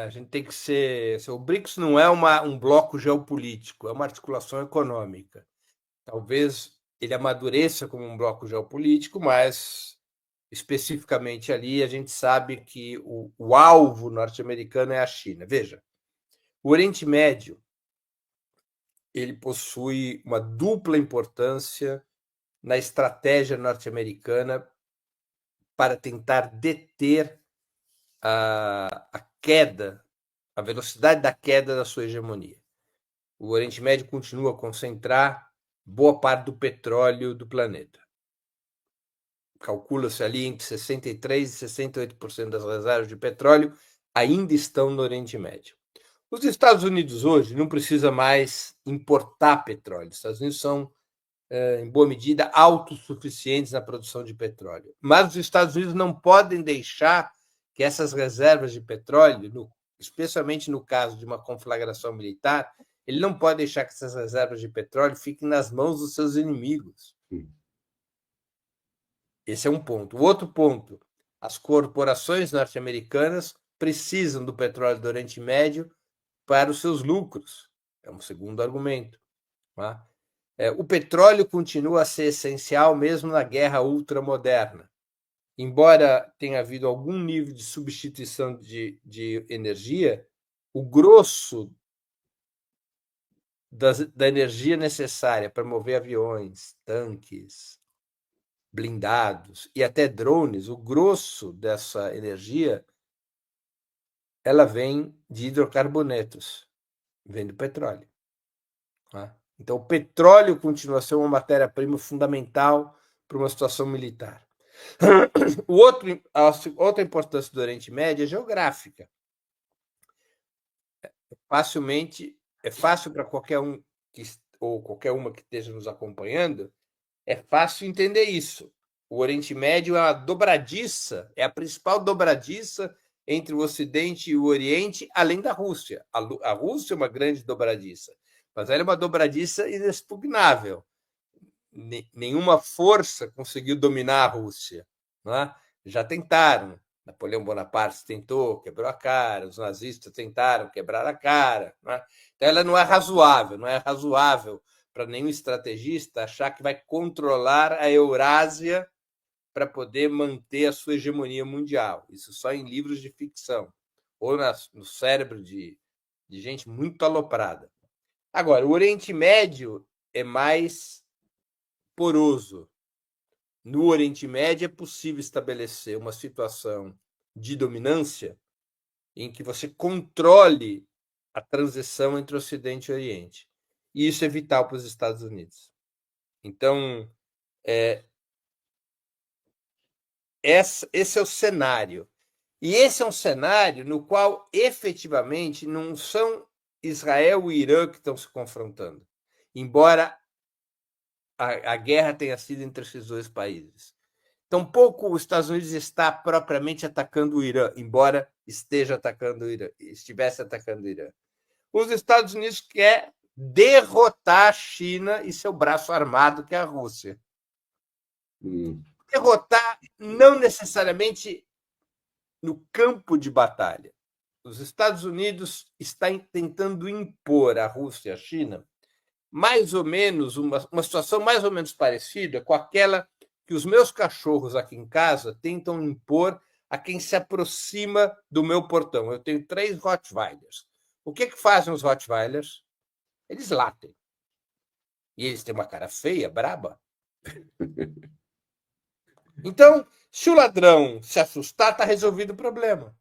Speaker 6: A gente tem que ser. O BRICS não é um bloco geopolítico, é uma articulação econômica. Talvez ele amadureça como um bloco geopolítico, mas especificamente ali a gente sabe que o alvo norte-americano é a China. Veja, o Oriente Médio ele possui uma dupla importância na estratégia norte-americana para tentar deter a queda, a velocidade da queda da sua hegemonia. O Oriente Médio continua a concentrar boa parte do petróleo do planeta. Calcula-se ali entre 63% e 68% das reservas de petróleo ainda estão no Oriente Médio. Os Estados Unidos hoje não precisam mais importar petróleo. Os Estados Unidos são, em boa medida, autossuficientes na produção de petróleo. Mas os Estados Unidos não podem deixar que essas reservas de petróleo, especialmente no caso de uma conflagração militar, ele não pode deixar que essas reservas de petróleo fiquem nas mãos dos seus inimigos. Esse é um ponto. O outro ponto, as corporações norte-americanas precisam do petróleo do Oriente Médio para os seus lucros. É um segundo argumento. Tá? O petróleo continua a ser essencial mesmo na guerra ultramoderna. Embora tenha havido algum nível de substituição de energia, o grosso da energia necessária para mover aviões, tanques, blindados e até drones, o grosso dessa energia, ela vem de hidrocarbonetos, vem do petróleo. Tá? Então, o petróleo continua a ser uma matéria-prima fundamental para uma situação militar. A outra importância do Oriente Médio é geográfica. É fácil para qualquer um ou qualquer uma que esteja nos acompanhando, é fácil entender isso. O Oriente Médio é uma dobradiça, é a principal dobradiça entre o Ocidente e o Oriente, além da Rússia. A Rússia é uma grande dobradiça, mas ela é uma dobradiça inexpugnável. Nenhuma força conseguiu dominar a Rússia. Né? Já tentaram. Napoleão Bonaparte tentou, quebrou a cara. Os nazistas tentaram quebrar a cara. Né? Então, ela não é razoável para nenhum estrategista achar que vai controlar a Eurásia para poder manter a sua hegemonia mundial. Isso só em livros de ficção ou no cérebro de gente muito aloprada. Agora, o Oriente Médio é mais poroso. no Oriente Médio é possível estabelecer uma situação de dominância em que você controle a transição entre Ocidente e Oriente. E isso é vital para os Estados Unidos. Então, esse é o cenário. E esse é um cenário no qual, efetivamente, não são Israel e Irã que estão se confrontando, embora a guerra tenha sido entre esses dois países. Tampouco os Estados Unidos está propriamente atacando o Irã, embora estivesse atacando o Irã. Os Estados Unidos quer derrotar a China e seu braço armado, que é a Rússia. Derrotar não necessariamente no campo de batalha. Os Estados Unidos estão tentando impor à Rússia e à China mais ou menos uma situação mais ou menos parecida com aquela que os meus cachorros aqui em casa tentam impor a quem se aproxima do meu portão. Eu tenho 3 Rottweilers. O que fazem os Rottweilers? Eles latem. E eles têm uma cara feia, braba. Então, se o ladrão se assustar, está resolvido o problema.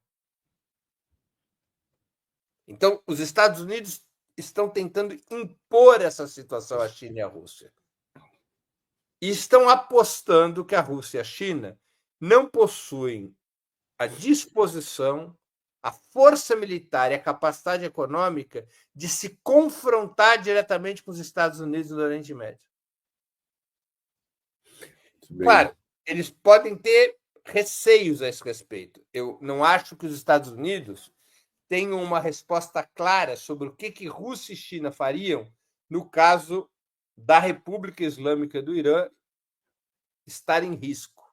Speaker 6: Então, os Estados Unidos estão tentando impor essa situação à China e à Rússia. E estão apostando que a Rússia e a China não possuem a disposição, a força militar e a capacidade econômica de se confrontar diretamente com os Estados Unidos no Oriente Médio. Claro, eles podem ter receios a esse respeito. Eu não acho que os Estados Unidos tenham uma resposta clara sobre o que Rússia e China fariam no caso da República Islâmica do Irã estar em risco.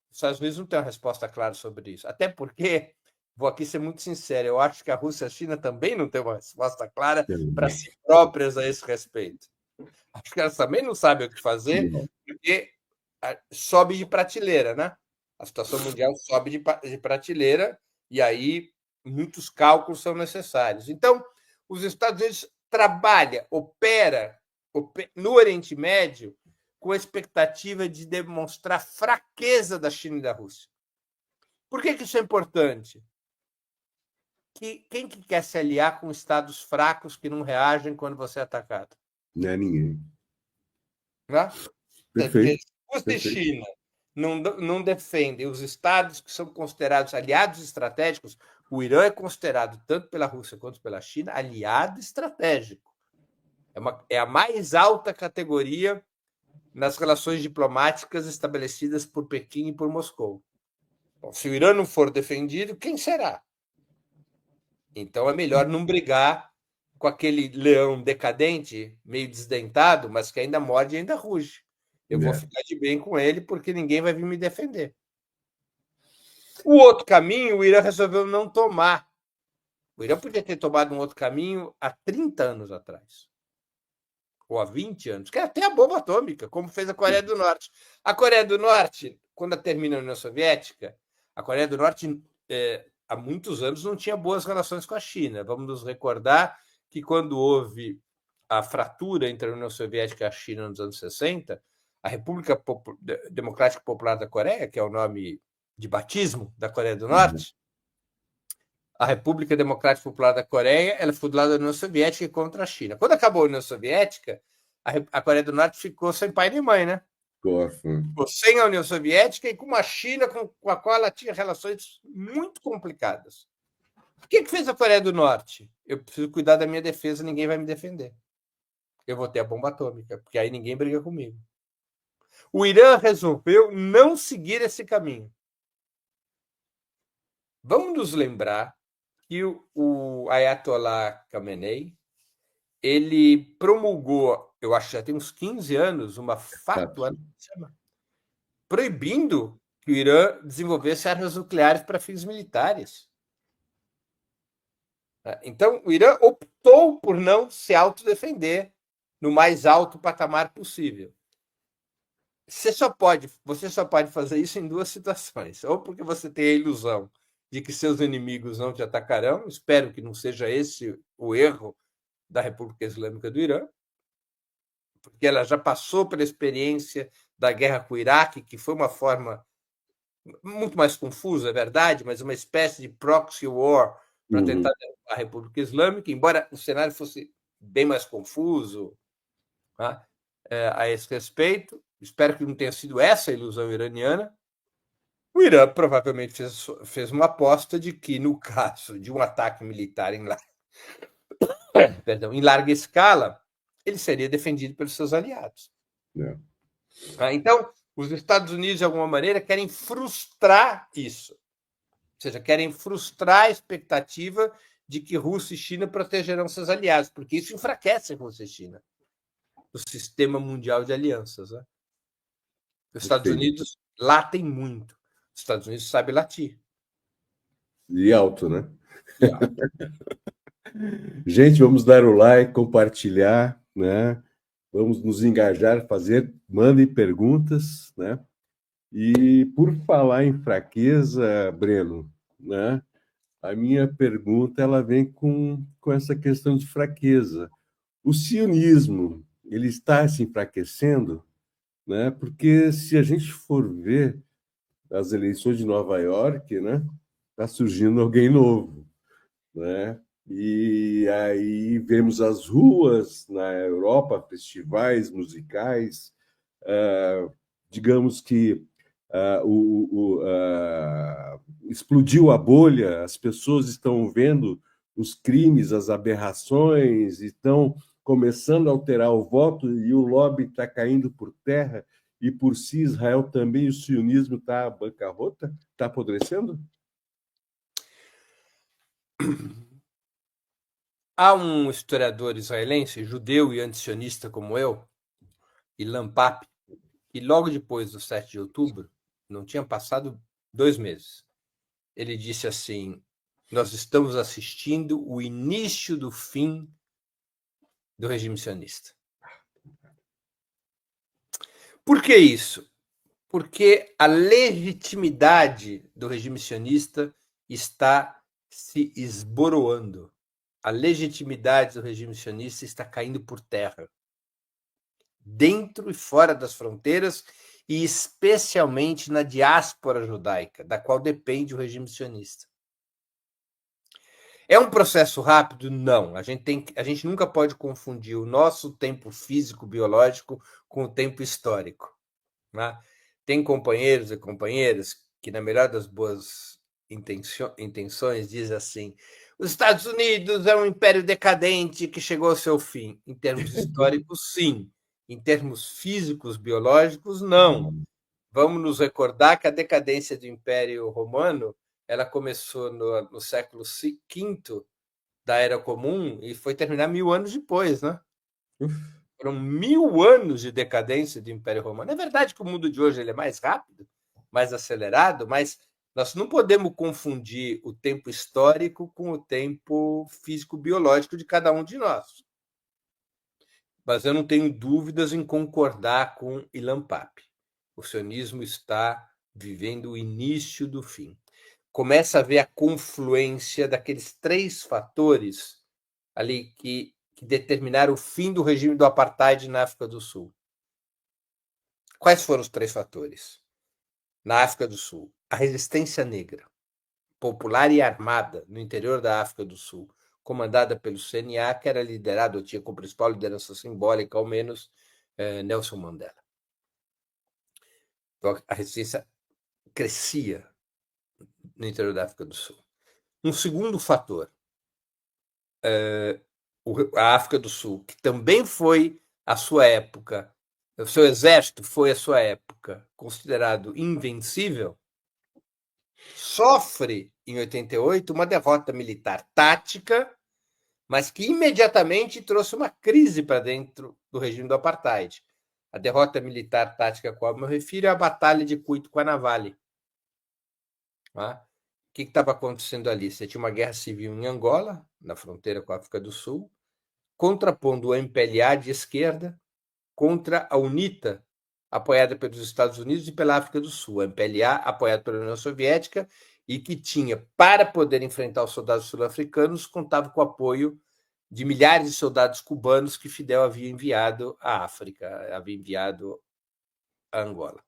Speaker 6: Os Estados Unidos não têm uma resposta clara sobre isso. Até porque, vou aqui ser muito sincero, eu acho que a Rússia e a China também não têm uma resposta clara para si próprias a esse respeito. Acho que elas também não sabem o que fazer, porque sobe de prateleira, né? A situação mundial sobe de prateleira e aí muitos cálculos são necessários. Então, os Estados Unidos opera no Oriente Médio com a expectativa de demonstrar fraqueza da China e da Rússia. Por que isso é importante? Quem que quer se aliar com estados fracos que não reagem quando você é atacado?
Speaker 4: Não é ninguém.
Speaker 6: Né?
Speaker 4: Perfeito.
Speaker 6: Rússia e China não defendem os estados que são considerados aliados estratégicos. O Irã é considerado, tanto pela Rússia quanto pela China, aliado estratégico. É a mais alta categoria nas relações diplomáticas estabelecidas por Pequim e por Moscou. Bom, se o Irã não for defendido, quem será? Então é melhor não brigar com aquele leão decadente, meio desdentado, mas que ainda morde e ainda ruge. Eu vou ficar de bem com ele porque ninguém vai vir me defender. O outro caminho, o Irã resolveu não tomar. O Irã podia ter tomado um outro caminho há 30 anos atrás. Ou há 20 anos, que é até a bomba atômica, como fez a Coreia do Norte. A Coreia do Norte, quando termina a União Soviética, a Coreia do Norte, há muitos anos, não tinha boas relações com a China. Vamos nos recordar que quando houve a fratura entre a União Soviética e a China nos anos 60, a República Democrática Popular da Coreia, que é o nome de batismo da Coreia do Norte, a República Democrática Popular da Coreia, ela foi do lado da União Soviética e contra a China. Quando acabou a União Soviética, a Coreia do Norte ficou sem pai nem mãe, né? Ficou sem a União Soviética e com uma China com a qual ela tinha relações muito complicadas. O que fez a Coreia do Norte? Eu preciso cuidar da minha defesa, ninguém vai me defender. Eu vou ter a bomba atômica, porque aí ninguém briga comigo. O Irã resolveu não seguir esse caminho. Vamos nos lembrar que o Ayatollah Khamenei, ele promulgou, eu acho que já tem uns 15 anos, uma fatwa proibindo que o Irã desenvolvesse armas nucleares para fins militares. Então, o Irã optou por não se autodefender no mais alto patamar possível. Você só pode fazer isso em 2 situações. Ou porque você tem a ilusão de que seus inimigos não te atacarão, espero que não seja esse o erro da República Islâmica do Irã, porque ela já passou pela experiência da guerra com o Iraque, que foi uma forma muito mais confusa, é verdade, mas uma espécie de proxy war para tentar derrubar a República Islâmica, embora o cenário fosse bem mais confuso, tá? A esse respeito. Espero que não tenha sido essa a ilusão iraniana. O Irã provavelmente fez uma aposta de que, no caso de um ataque militar em larga escala, ele seria defendido pelos seus aliados. Então, os Estados Unidos, de alguma maneira, querem frustrar isso. Ou seja, querem frustrar a expectativa de que Rússia e China protegerão seus aliados, porque isso enfraquece a Rússia e China no sistema mundial de alianças. Né? Os Estados Unidos latem muito. Os Estados Unidos sabem latir.
Speaker 4: E alto, né?
Speaker 6: E alto.
Speaker 4: Gente, vamos dar o like, compartilhar, né? Vamos nos engajar, mandem perguntas, né? E por falar em fraqueza, Breno, né? A minha pergunta ela vem com essa questão de fraqueza. O sionismo, ele está se enfraquecendo, né? Porque se a gente for ver as eleições de Nova York, né? Está surgindo alguém novo, né? E aí vemos as ruas na Europa, festivais musicais, digamos que explodiu a bolha, as pessoas estão vendo os crimes, as aberrações, estão começando a alterar o voto e o lobby está caindo por terra, e por si Israel também, o sionismo está bancarrota, está apodrecendo?
Speaker 6: Há um historiador israelense, judeu e antisionista como eu, Ilan Pappé, e logo depois do 7 de outubro, não tinha passado 2 meses, ele disse assim: nós estamos assistindo o início do fim do regime sionista. Por que isso? Porque a legitimidade do regime sionista está se esboroando. A legitimidade do regime sionista está caindo por terra, dentro e fora das fronteiras, e especialmente na diáspora judaica, da qual depende o regime sionista. É um processo rápido? Não. A gente nunca pode confundir o nosso tempo físico, biológico, com o tempo histórico. Né? Tem companheiros e companheiras que, na melhor das boas intenções, dizem assim: os Estados Unidos é um império decadente que chegou ao seu fim. Em termos históricos, sim. Em termos físicos, biológicos, não. Vamos nos recordar que a decadência do Império Romano ela começou no século V da Era Comum e foi terminar 1000 anos depois, né? Foram 1000 anos de decadência do Império Romano. É verdade que o mundo de hoje ele é mais rápido, mais acelerado, mas nós não podemos confundir o tempo histórico com o tempo físico-biológico de cada um de nós. Mas eu não tenho dúvidas em concordar com Ilan Pappé. O sionismo está vivendo o início do fim. Começa a ver a confluência daqueles 3 fatores ali que determinaram o fim do regime do apartheid na África do Sul. Quais foram os 3 fatores? Na África do Sul, a resistência negra, popular e armada no interior da África do Sul, comandada pelo CNA, que era liderado, tinha como principal liderança simbólica, ao menos, Nelson Mandela. Então, a resistência crescia no interior da África do Sul. Um segundo fator, a África do Sul, que também foi a sua época, o seu exército foi a sua época considerado invencível, sofre em 88 uma derrota militar tática, mas que imediatamente trouxe uma crise para dentro do regime do apartheid. A derrota militar tática a qual eu me refiro é a Batalha de Cuito-Cuanavale. O que estava acontecendo ali? Você tinha uma guerra civil em Angola, na fronteira com a África do Sul, contrapondo o MPLA de esquerda contra a UNITA, apoiada pelos Estados Unidos e pela África do Sul. A MPLA, apoiada pela União Soviética, e que tinha, para poder enfrentar os soldados sul-africanos, contava com o apoio de milhares de soldados cubanos que Fidel havia enviado à África, havia enviado a Angola.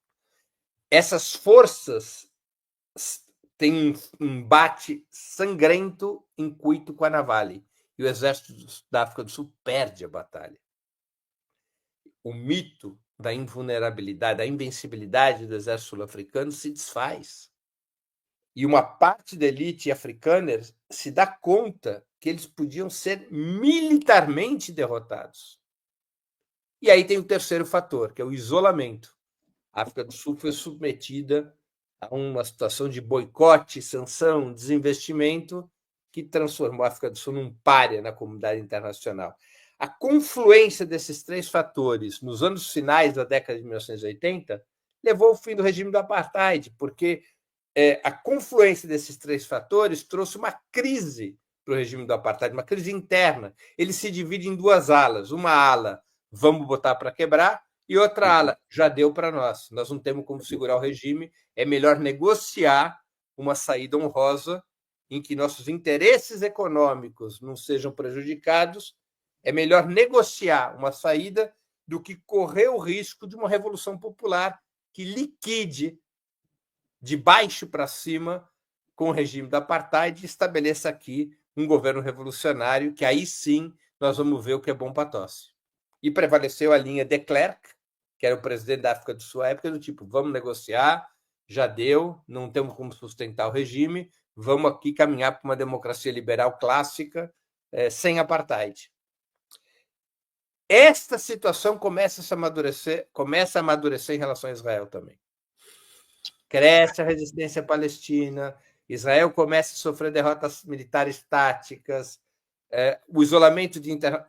Speaker 6: Essas forças têm um embate sangrento em Cuito-Cuanavale, e o exército da África do Sul perde a batalha. O mito da invulnerabilidade, da invencibilidade do exército sul-africano se desfaz. E uma parte da elite africana se dá conta que eles podiam ser militarmente derrotados. E aí tem o terceiro fator, que é o isolamento. A África do Sul foi submetida a uma situação de boicote, sanção, desinvestimento, que transformou a África do Sul num pária na comunidade internacional. A confluência desses três fatores nos anos finais da década de 1980 levou ao fim do regime do apartheid, porque a confluência desses três fatores trouxe uma crise para o regime do apartheid, uma crise interna. Ele se divide em duas alas. Uma ala, vamos botar para quebrar, e outra ala, já deu para nós. Nós não temos como segurar o regime, é melhor negociar uma saída honrosa em que nossos interesses econômicos não sejam prejudicados. É melhor negociar uma saída do que correr o risco de uma revolução popular que liquide de baixo para cima com o regime do apartheid e estabeleça aqui um governo revolucionário, que aí sim nós vamos ver o que é bom para tosse. E prevaleceu a linha de Klerk, que era o presidente da África do Sul à época, do tipo, vamos negociar, já deu, não temos como sustentar o regime, vamos aqui caminhar para uma democracia liberal clássica, sem apartheid. Esta situação começa a amadurecer em relação a Israel também. Cresce a resistência palestina, Israel começa a sofrer derrotas militares táticas, o isolamento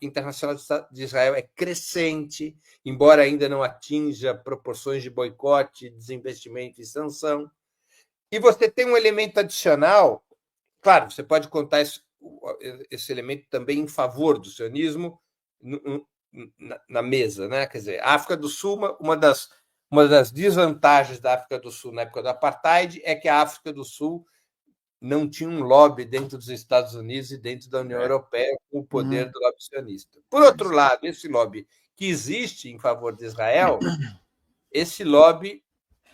Speaker 6: internacional de Israel é crescente, embora ainda não atinja proporções de boicote, desinvestimento e sanção. E você tem um elemento adicional, claro, você pode contar esse elemento também em favor do sionismo na mesa, né? Quer dizer, a África do Sul, uma das desvantagens da África do Sul na época do apartheid é que a África do Sul não tinha um lobby dentro dos Estados Unidos e dentro da União Europeia com o poder do lobby sionista. Por outro lado, esse lobby que existe em favor de Israel, esse lobby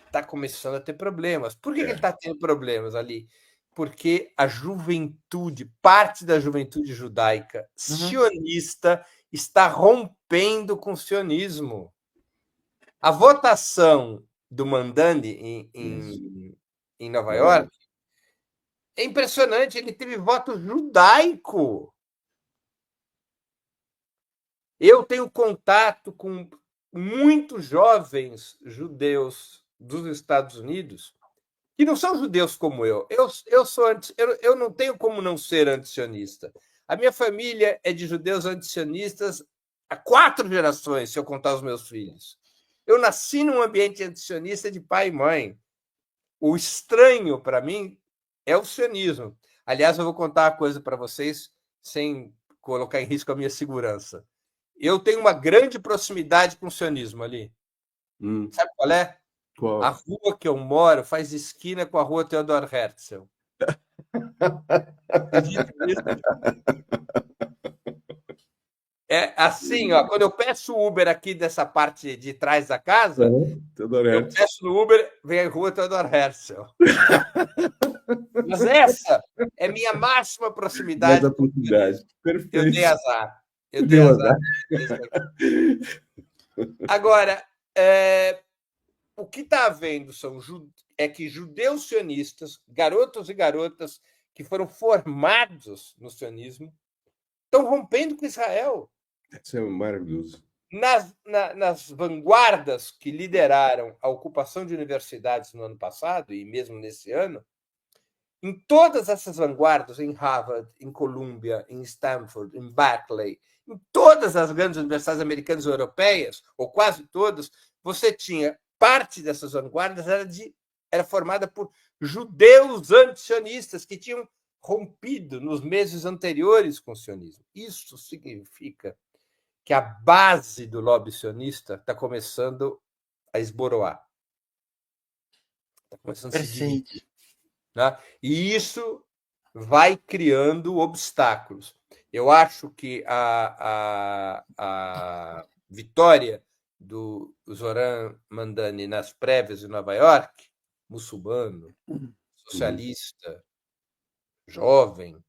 Speaker 6: está começando a ter problemas. Por que ele está tendo problemas ali? Porque a juventude, parte da juventude judaica sionista, está rompendo com o sionismo. A votação do Mandani em Nova York é impressionante, ele teve voto judaico. Eu tenho contato com muitos jovens judeus dos Estados Unidos que não são judeus como eu. Eu não tenho como não ser antisionista. A minha família é de judeus antisionistas há 4 gerações, se eu contar os meus filhos. Eu nasci num ambiente antisionista de pai e mãe. O estranho para mim é o sionismo. Aliás, eu vou contar uma coisa para vocês sem colocar em risco a minha segurança. Eu tenho uma grande proximidade com o sionismo ali. Sabe qual é?
Speaker 4: Qual?
Speaker 6: A rua que eu moro faz esquina com a rua Theodor Herzl. É assim, ó, quando eu peço Uber aqui dessa parte de trás da casa, eu peço no Uber, vem a rua Theodor Herzl. Mas essa é minha máxima proximidade.
Speaker 4: Perfeito.
Speaker 6: Eu dei azar. Eu dei azar. Agora, o que está havendo é que judeus sionistas, garotos e garotas que foram formados no sionismo, estão rompendo com Israel.
Speaker 4: Isso é maravilhoso.
Speaker 6: Nas vanguardas que lideraram a ocupação de universidades no ano passado, e mesmo nesse ano, em todas essas vanguardas, em Harvard, em Columbia, em Stanford, em Berkeley, em todas as grandes universidades americanas e europeias, ou quase todas, você tinha parte dessas vanguardas era formada por judeus antisionistas que tinham rompido nos meses anteriores com o sionismo. Isso significa que a base do lobby sionista está começando a esboroar. Está começando a se dividir. Né? E isso vai criando obstáculos. Eu acho que a vitória do Zoran Mandani nas prévias de Nova York, muçulmano, socialista, jovem,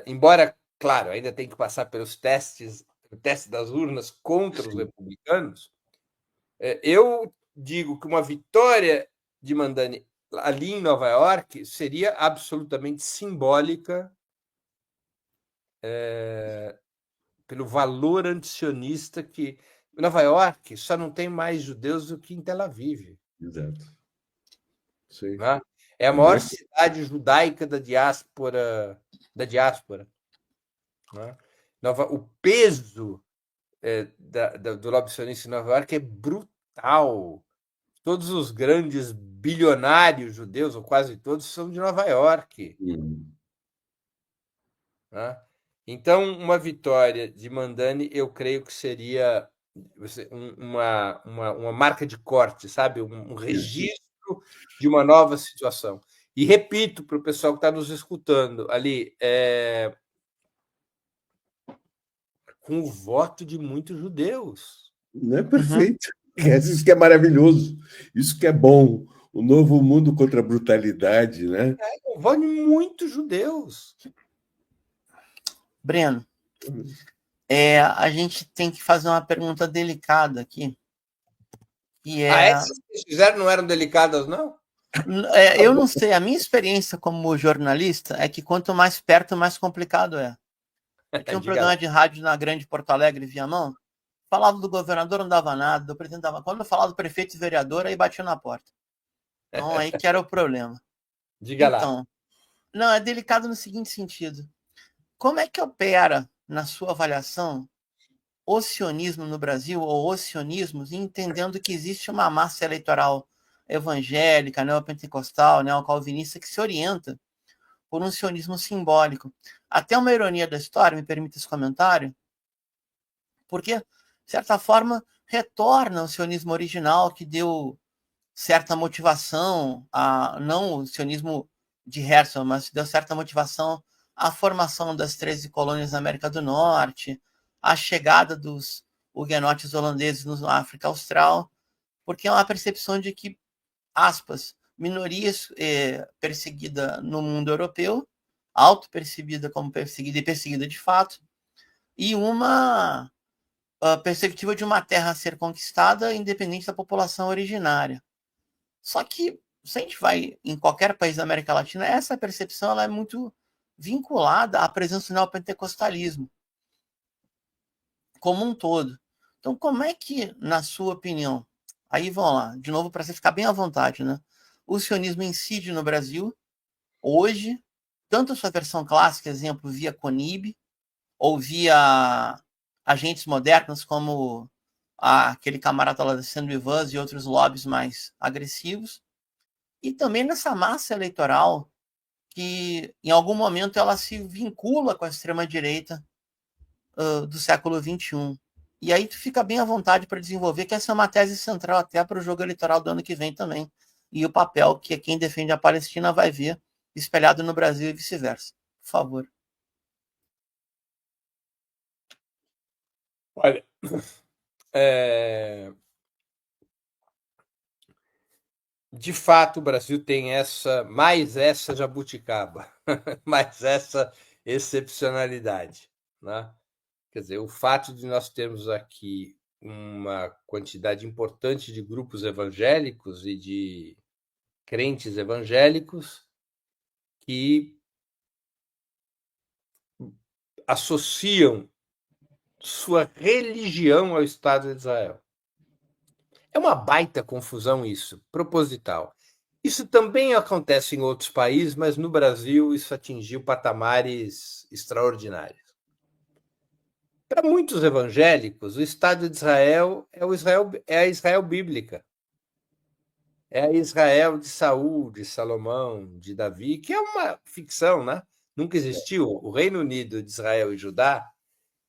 Speaker 6: embora, claro, ainda tem que passar pelos testes, o teste das urnas contra os republicanos, eu digo que uma vitória de Mandani ali em Nova York seria absolutamente simbólica pelo valor antisionista que Nova York só não tem mais judeus do que em Tel Aviv.
Speaker 4: Exato. Sim.
Speaker 6: Né? É a maior cidade judaica da diáspora. Né? O peso do lobby sionista em Nova York é brutal. Todos os grandes bilionários judeus, ou quase todos, são de Nova York. Né? Então, uma vitória de Mandani, eu creio que seria uma marca de corte, sabe? Um registro de uma nova situação. E repito para o pessoal que está nos escutando ali, com o voto de muitos judeus.
Speaker 4: Não é perfeito. Isso que é maravilhoso. Isso que é bom. O novo mundo contra a brutalidade, né?
Speaker 6: Com o voto de muitos judeus.
Speaker 3: Breno, a gente tem que fazer uma pergunta delicada aqui. Que
Speaker 6: essas que vocês fizeram não eram delicadas, não?
Speaker 3: Eu não sei. A minha experiência como jornalista é que quanto mais perto, mais complicado é. Eu tinha um programa de rádio na Grande Porto Alegre, Viamão. Falava do governador, não dava nada, do presidente dava. Quando eu falava do prefeito e vereador, aí batia na porta. Então, aí que era o problema.
Speaker 6: Diga lá.
Speaker 3: Então, não, é delicado no seguinte sentido. Como é que opera, na sua avaliação, o sionismo no Brasil, ou os sionismos, entendendo que existe uma massa eleitoral evangélica, neopentecostal, neocalvinista, que se orienta por um sionismo simbólico? Até uma ironia da história, me permite esse comentário, porque, de certa forma, retorna o sionismo original que deu certa motivação, não o sionismo de Herzl, mas deu certa motivação à formação das 13 colônias na América do Norte, à chegada dos huguenotes holandeses na África Austral, porque é uma percepção de que, aspas, minorias perseguida no mundo europeu, auto-percebida como perseguida e perseguida de fato, e uma perspectiva de uma terra a ser conquistada independente da população originária. Só que, se a gente vai em qualquer país da América Latina, essa percepção ela é muito vinculada à presença do neopentecostalismo como um todo. Então, como é que, na sua opinião, aí vamos lá, de novo, para você ficar bem à vontade, né? O sionismo incide no Brasil, hoje, tanto a sua versão clássica, exemplo, via CONIB, ou via agentes modernos, como aquele camarada lá da Saint-Louis e outros lobbies mais agressivos, e também nessa massa eleitoral que, em algum momento, ela se vincula com a extrema-direita do século XXI. E aí tu fica bem à vontade para desenvolver, que essa é uma tese central até para o jogo eleitoral do ano que vem também, e o papel que quem defende a Palestina vai ver espelhado no Brasil e vice-versa. Por favor.
Speaker 6: Olha, de fato, o Brasil tem mais essa jabuticaba, mais essa excepcionalidade. Né? Quer dizer, o fato de nós termos aqui uma quantidade importante de grupos evangélicos e de crentes evangélicos que associam sua religião ao Estado de Israel. É uma baita confusão isso, proposital. Isso também acontece em outros países, mas no Brasil isso atingiu patamares extraordinários. Para muitos evangélicos, o Estado de Israel é a Israel bíblica. É a Israel de Saul, de Salomão, de Davi, que é uma ficção, né? Nunca existiu. O Reino Unido de Israel e Judá,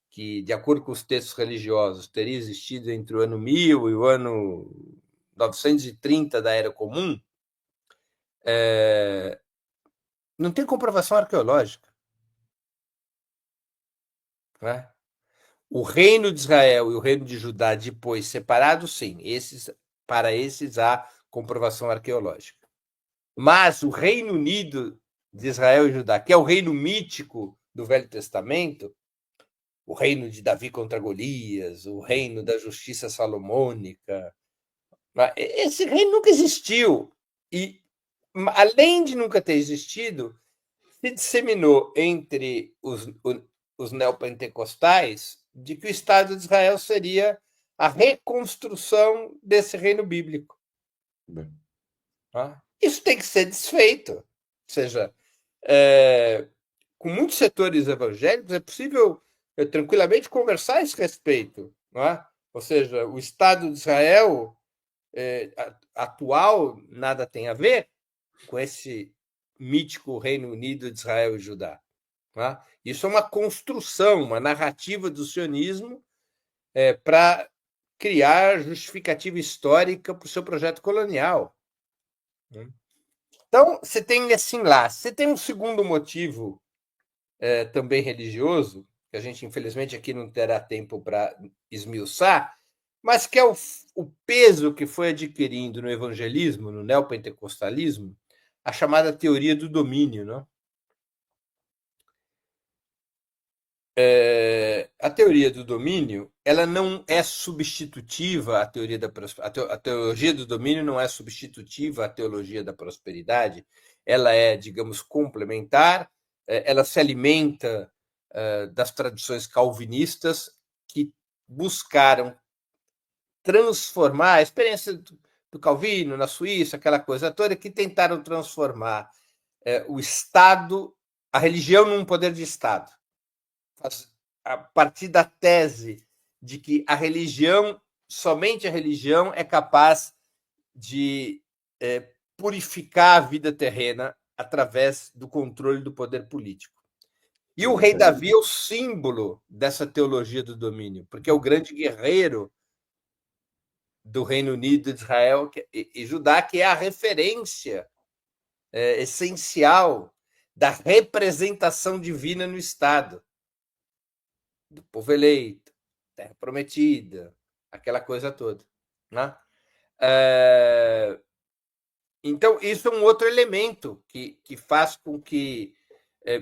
Speaker 6: que, de acordo com os textos religiosos, teria existido entre o ano 1000 e o ano 930 da Era Comum, não tem comprovação arqueológica. Né? O reino de Israel e o reino de Judá depois separados, sim, para esses há comprovação arqueológica. Mas o Reino Unido de Israel e Judá, que é o reino mítico do Velho Testamento, o reino de Davi contra Golias, o reino da justiça salomônica, esse reino nunca existiu. E, além de nunca ter existido, se disseminou entre os neopentecostais de que o Estado de Israel seria a reconstrução desse reino bíblico. Isso tem que ser desfeito. Ou seja, com muitos setores evangélicos é possível tranquilamente conversar a esse respeito. Não é? Ou seja, o Estado de Israel atual nada tem a ver com esse mítico Reino Unido de Israel e Judá. Tá? Isso é uma construção, uma narrativa do sionismo para criar justificativa histórica para o seu projeto colonial. Então, você tem assim lá. Você tem um segundo motivo também religioso, que a gente, infelizmente, aqui não terá tempo para esmiuçar, mas que é o peso que foi adquirindo no evangelismo, no neopentecostalismo, a chamada teoria do domínio. Não? A teoria do domínio ela não é substitutiva à teoria a teologia do domínio não é substitutiva à teologia da prosperidade, ela é, digamos, complementar, ela se alimenta das tradições calvinistas que buscaram transformar a experiência do Calvino na Suíça, aquela coisa toda, que tentaram transformar o Estado, a religião, num poder de Estado. A partir da tese de que a religião, somente a religião, é capaz de purificar a vida terrena através do controle do poder político. E o rei Davi é o símbolo dessa teologia do domínio, porque é o grande guerreiro do Reino Unido de Israel e Judá, que é a referência essencial da representação divina no Estado. Do povo eleito, terra prometida, aquela coisa toda. Né? Então, isso é um outro elemento que faz com que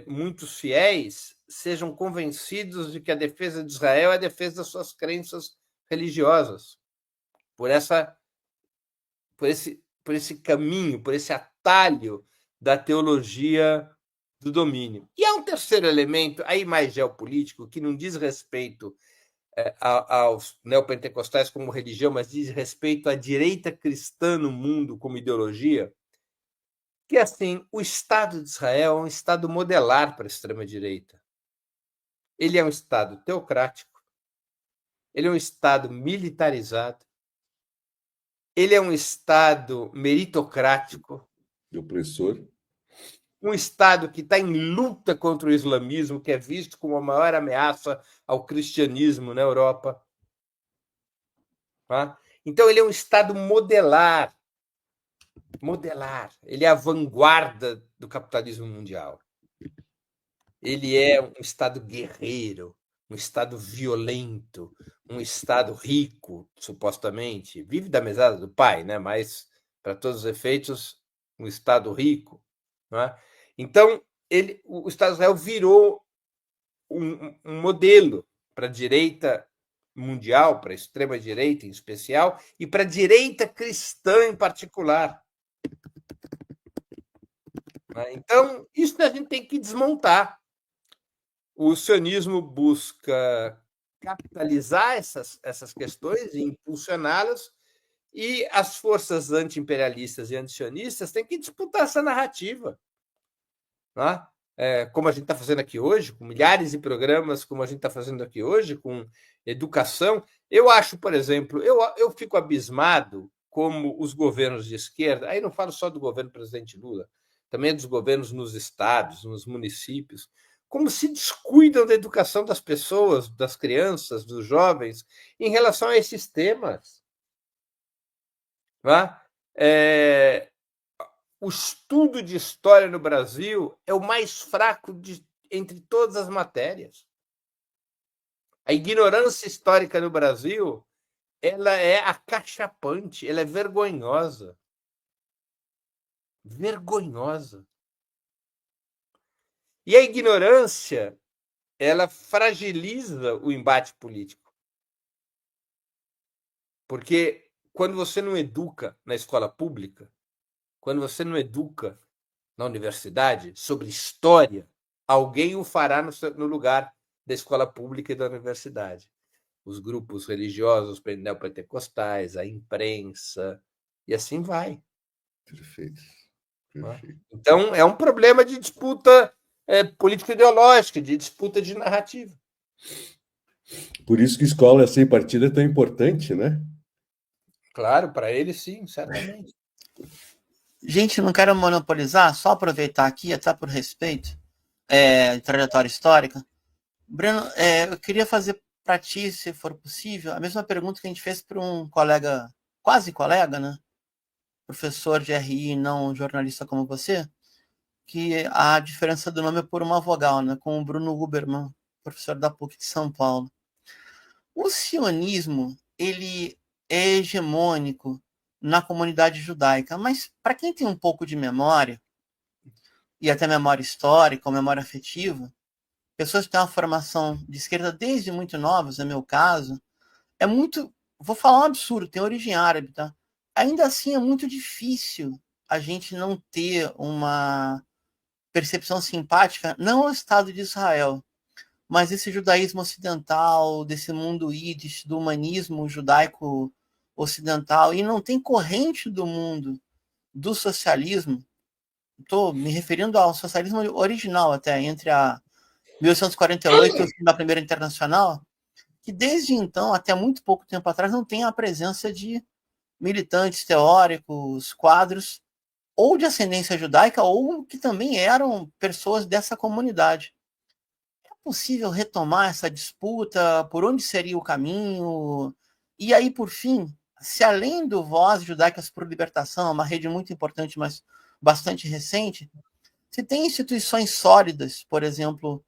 Speaker 6: muitos fiéis sejam convencidos de que a defesa de Israel é a defesa das suas crenças religiosas, por esse caminho, por esse atalho da teologia do domínio. E há um terceiro elemento, aí mais geopolítico, que não diz respeito aos neopentecostais como religião, mas diz respeito à direita cristã no mundo como ideologia, que assim, o Estado de Israel é um Estado modelar para a extrema-direita. Ele é um Estado teocrático, ele é um Estado militarizado, ele é um Estado meritocrático,
Speaker 4: opressor,
Speaker 6: um Estado que está em luta contra o islamismo, que é visto como a maior ameaça ao cristianismo na Europa. Tá? Então, ele é um Estado modelar. Ele é a vanguarda do capitalismo mundial. Ele é um Estado guerreiro, um Estado violento, um Estado rico, supostamente. Vive da mesada do pai, né? Mas, para todos os efeitos, um Estado rico. Não é? Então, o Estado de Israel virou um modelo para a direita mundial, para a extrema-direita em especial, e para a direita cristã em particular. Então, isso a gente tem que desmontar. O sionismo busca capitalizar essas questões e impulsioná-las, e as forças anti-imperialistas e anti-sionistas têm que disputar essa narrativa. Né? Como a gente está fazendo aqui hoje, com milhares de programas, como a gente está fazendo aqui hoje, com educação. Eu acho, por exemplo, eu fico abismado como os governos de esquerda, aí não falo só do governo do presidente Lula, também dos governos nos estados, nos municípios, como se descuidam da educação das pessoas, das crianças, dos jovens, em relação a esses temas. Né? O estudo de história no Brasil é o mais fraco entre todas as matérias. A ignorância histórica no Brasil, ela é acachapante, ela é vergonhosa. Vergonhosa. E a ignorância, ela fragiliza o embate político. Porque quando você não educa na escola pública, quando você não educa na universidade sobre história, alguém o fará no lugar da escola pública e da universidade. Os grupos religiosos neopentecostais, a imprensa, e assim vai.
Speaker 4: Perfeito.
Speaker 6: Perfeito. Então, é um problema de disputa político-ideológica, de disputa de narrativa.
Speaker 4: Por isso que escola sem partido é tão importante, né?
Speaker 6: Claro, para ele sim, certamente.
Speaker 3: Gente, não quero monopolizar, só aproveitar aqui, até por respeito, de trajetória histórica. Breno, eu queria fazer para ti, se for possível, a mesma pergunta que a gente fez para um colega, quase colega, né? Professor de RI, não jornalista como você, que a diferença do nome é por uma vogal, né? Com o Bruno Huberman, professor da PUC de São Paulo. O sionismo, ele é hegemônico na comunidade judaica, mas para quem tem um pouco de memória, e até memória histórica ou memória afetiva, pessoas que têm uma formação de esquerda desde muito novas, no meu caso, é muito, vou falar um absurdo, tem origem árabe, tá? Ainda assim é muito difícil a gente não ter uma percepção simpática, não ao Estado de Israel, mas esse judaísmo ocidental, desse mundo ídis, do humanismo judaico ocidental, e não tem corrente do mundo do socialismo. Estou me referindo ao socialismo original até, entre a 1848 e o fim da Primeira Internacional, que desde então, até muito pouco tempo atrás, não tem a presença de militantes teóricos, quadros, ou de ascendência judaica, ou que também eram pessoas dessa comunidade. É possível retomar essa disputa? Por onde seria o caminho? E aí, por fim, se além do Voz Judaicas por Libertação, uma rede muito importante, mas bastante recente, se tem instituições sólidas, por exemplo,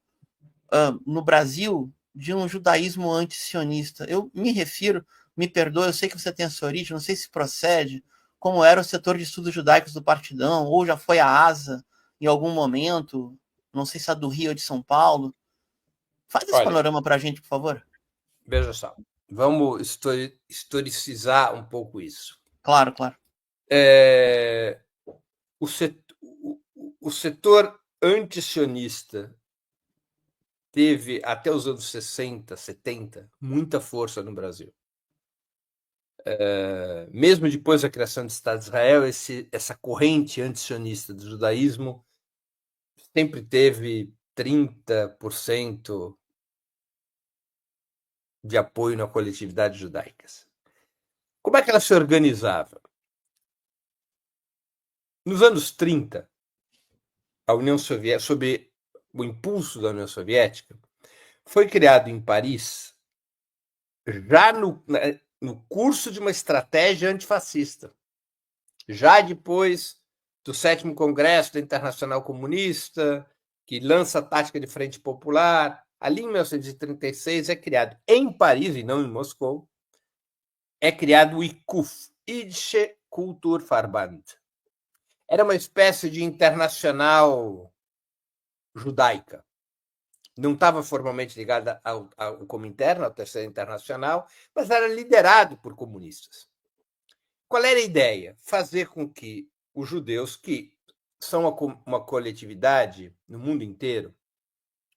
Speaker 3: no Brasil, de um judaísmo anti-sionista. Eu me refiro, me perdoe, eu sei que você tem essa origem, não sei se procede, como era o setor de estudos judaicos do Partidão, ou já foi a ASA em algum momento, não sei se é do Rio ou de São Paulo. Faz esse panorama para a gente, por favor.
Speaker 6: Veja só, vamos historicizar um pouco isso.
Speaker 3: Claro, claro.
Speaker 6: O setor anti-sionista teve, até os anos 60, 70, muita força no Brasil. Mesmo depois da criação do Estado de Israel, essa corrente anti-sionista do judaísmo sempre teve 30% de apoio na coletividade judaica. Como é que ela se organizava? Nos anos 30, a União Soviética, sob o impulso da União Soviética, foi criado em Paris, já no curso de uma estratégia antifascista. Já depois do 7º Congresso da Internacional Comunista, que lança a tática de Frente Popular, ali em 1936 é criado em Paris, e não em Moscou, é criado o IKUF, Jüdische Kulturverband. Era uma espécie de internacional judaica. Não estava formalmente ligada ao Comintern, ao Terceiro Internacional, mas era liderado por comunistas. Qual era a ideia? Fazer com que os judeus, que são uma coletividade no mundo inteiro,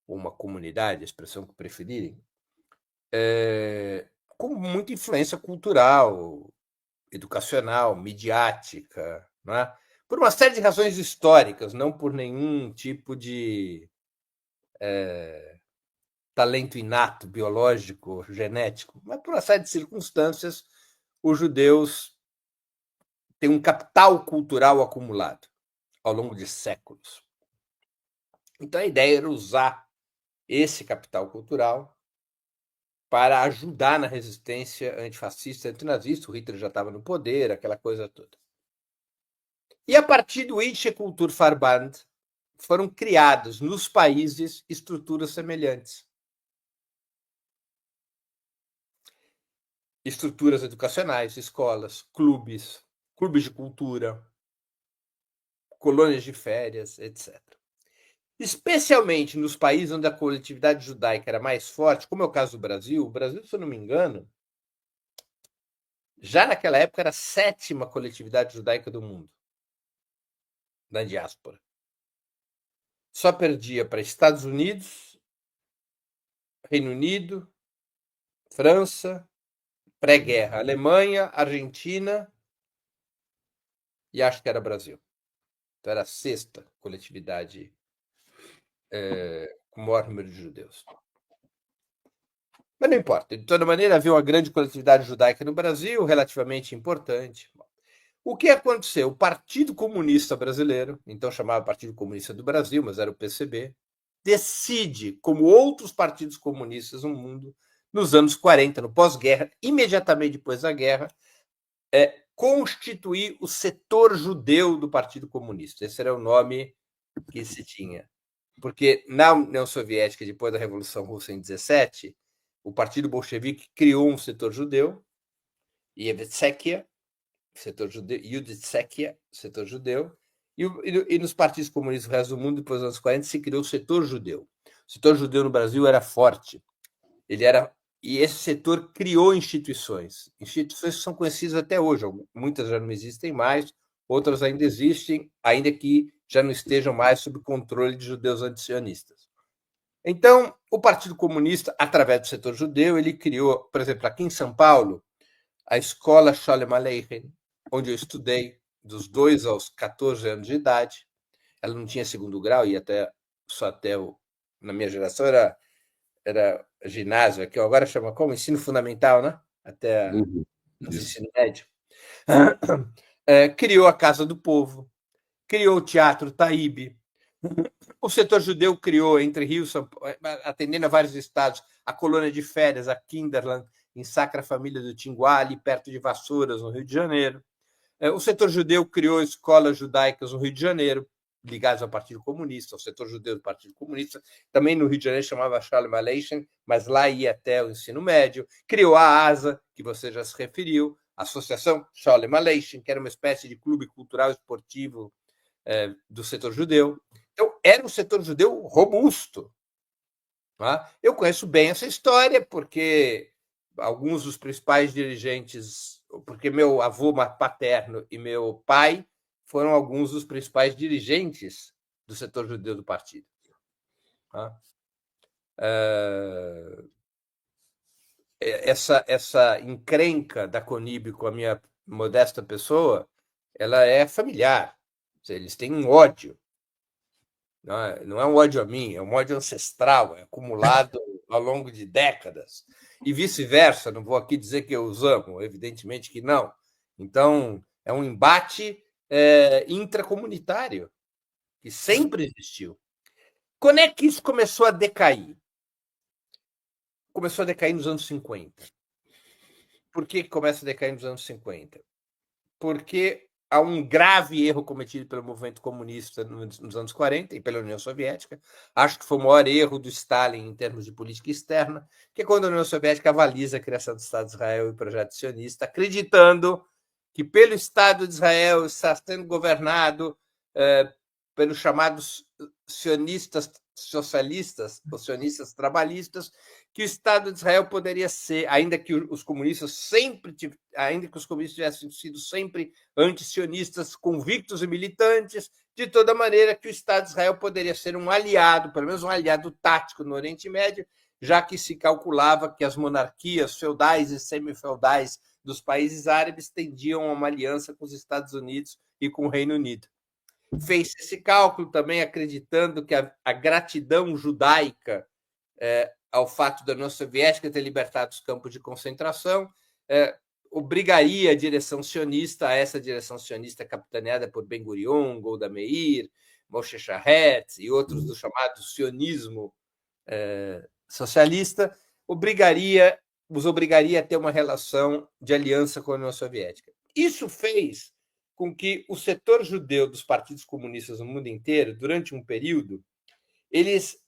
Speaker 6: ou uma comunidade, a expressão que preferirem, com muita influência cultural, educacional, midiática, não é? Por uma série de razões históricas, não por nenhum tipo de talento inato, biológico, genético, mas por uma série de circunstâncias, os judeus têm um capital cultural acumulado ao longo de séculos. Então a ideia era usar esse capital cultural para ajudar na resistência antifascista e antinazista. O Hitler já estava no poder, aquela coisa toda. E a partir do Jüdische Kulturverband foram criadas nos países estruturas semelhantes. estruturas educacionais, escolas, clubes de cultura, colônias de férias, etc. Especialmente nos países onde a coletividade judaica era mais forte, como é o caso do Brasil. O Brasil, se eu não me engano, já naquela época era a 7ª coletividade judaica do mundo, na diáspora. Só perdia para Estados Unidos, Reino Unido, França, pré-guerra, Alemanha, Argentina e acho que era Brasil. Então era a 6ª coletividade com o maior número de judeus. Mas não importa. De toda maneira, havia uma grande coletividade judaica no Brasil, relativamente importante. O que aconteceu? O Partido Comunista Brasileiro, então chamava Partido Comunista do Brasil, mas era o PCB, decide, como outros partidos comunistas no mundo, nos anos 40, no pós-guerra, imediatamente depois da guerra, constituir o setor judeu do Partido Comunista. Esse era o nome que se tinha. Porque na União Soviética, depois da Revolução Russa em 17, o Partido Bolchevique criou um setor judeu, Yevtsekia, setor judeu, Yuditsekia, setor judeu, e nos partidos comunistas do resto do mundo, depois dos anos 40, se criou o setor judeu. O setor judeu no Brasil era forte. E esse setor criou instituições que são conhecidas até hoje. Muitas já não existem mais, outras ainda existem, ainda que já não estejam mais sob controle de judeus antisionistas. Então, o Partido Comunista, através do setor judeu, ele criou, por exemplo, aqui em São Paulo, a escola Sholem Aleichem, onde eu estudei dos 2 aos 14 anos de idade. Ela não tinha segundo grau, e na minha geração era ginásio, que agora chama como? Ensino fundamental, né? Até o ensino médio. Criou a Casa do Povo, criou o Teatro Taíbe. O setor judeu criou, entre Rio e São Paulo, atendendo a vários estados, a colônia de férias, a Kinderland, em Sacra Família do Tinguá, ali perto de Vassouras, no Rio de Janeiro. O setor judeu criou escolas judaicas no Rio de Janeiro, ligadas ao Partido Comunista, ao setor judeu do Partido Comunista. Também no Rio de Janeiro chamava Sholem Aleichem, mas lá ia até o ensino médio. Criou a ASA, que você já se referiu, a Associação Sholem Aleichem, que era uma espécie de clube cultural esportivo do setor judeu. Então, era um setor judeu robusto. Tá? Eu conheço bem essa história, porque alguns dos principais dirigentes, porque meu avô paterno e meu pai foram alguns dos principais dirigentes do setor judeu do partido. Tá? Essa encrenca da Conib com a minha modesta pessoa, ela é familiar. Eles têm um ódio. Não é um ódio a mim, é um ódio ancestral, é acumulado ao longo de décadas. E vice-versa, não vou aqui dizer que eu os amo, evidentemente que não. Então, é um embate intracomunitário, que sempre existiu. Quando é que isso começou a decair? Começou a decair nos anos 50. Por que começa a decair nos anos 50? Porque há um grave erro cometido pelo movimento comunista nos anos 40 e pela União Soviética. Acho que foi o maior erro do Stalin em termos de política externa, que é quando a União Soviética avaliza a criação do Estado de Israel e o projeto sionista, acreditando que pelo Estado de Israel está sendo governado pelos chamados sionistas socialistas, ou sionistas trabalhistas, que o Estado de Israel poderia ser, ainda que os comunistas tivessem sido sempre antisionistas, convictos e militantes, de toda maneira que o Estado de Israel poderia ser um aliado, pelo menos um aliado tático no Oriente Médio, já que se calculava que as monarquias feudais e semifeudais dos países árabes tendiam a uma aliança com os Estados Unidos e com o Reino Unido. Fez esse cálculo também acreditando que a gratidão judaica ao fato da União Soviética ter libertado os campos de concentração obrigaria a direção sionista, essa direção sionista capitaneada por Ben-Gurion, Golda Meir, Moshe Sharet e outros do chamado sionismo socialista, os obrigaria a ter uma relação de aliança com a União Soviética. Isso fez com que o setor judeu dos partidos comunistas no mundo inteiro, durante um período, eles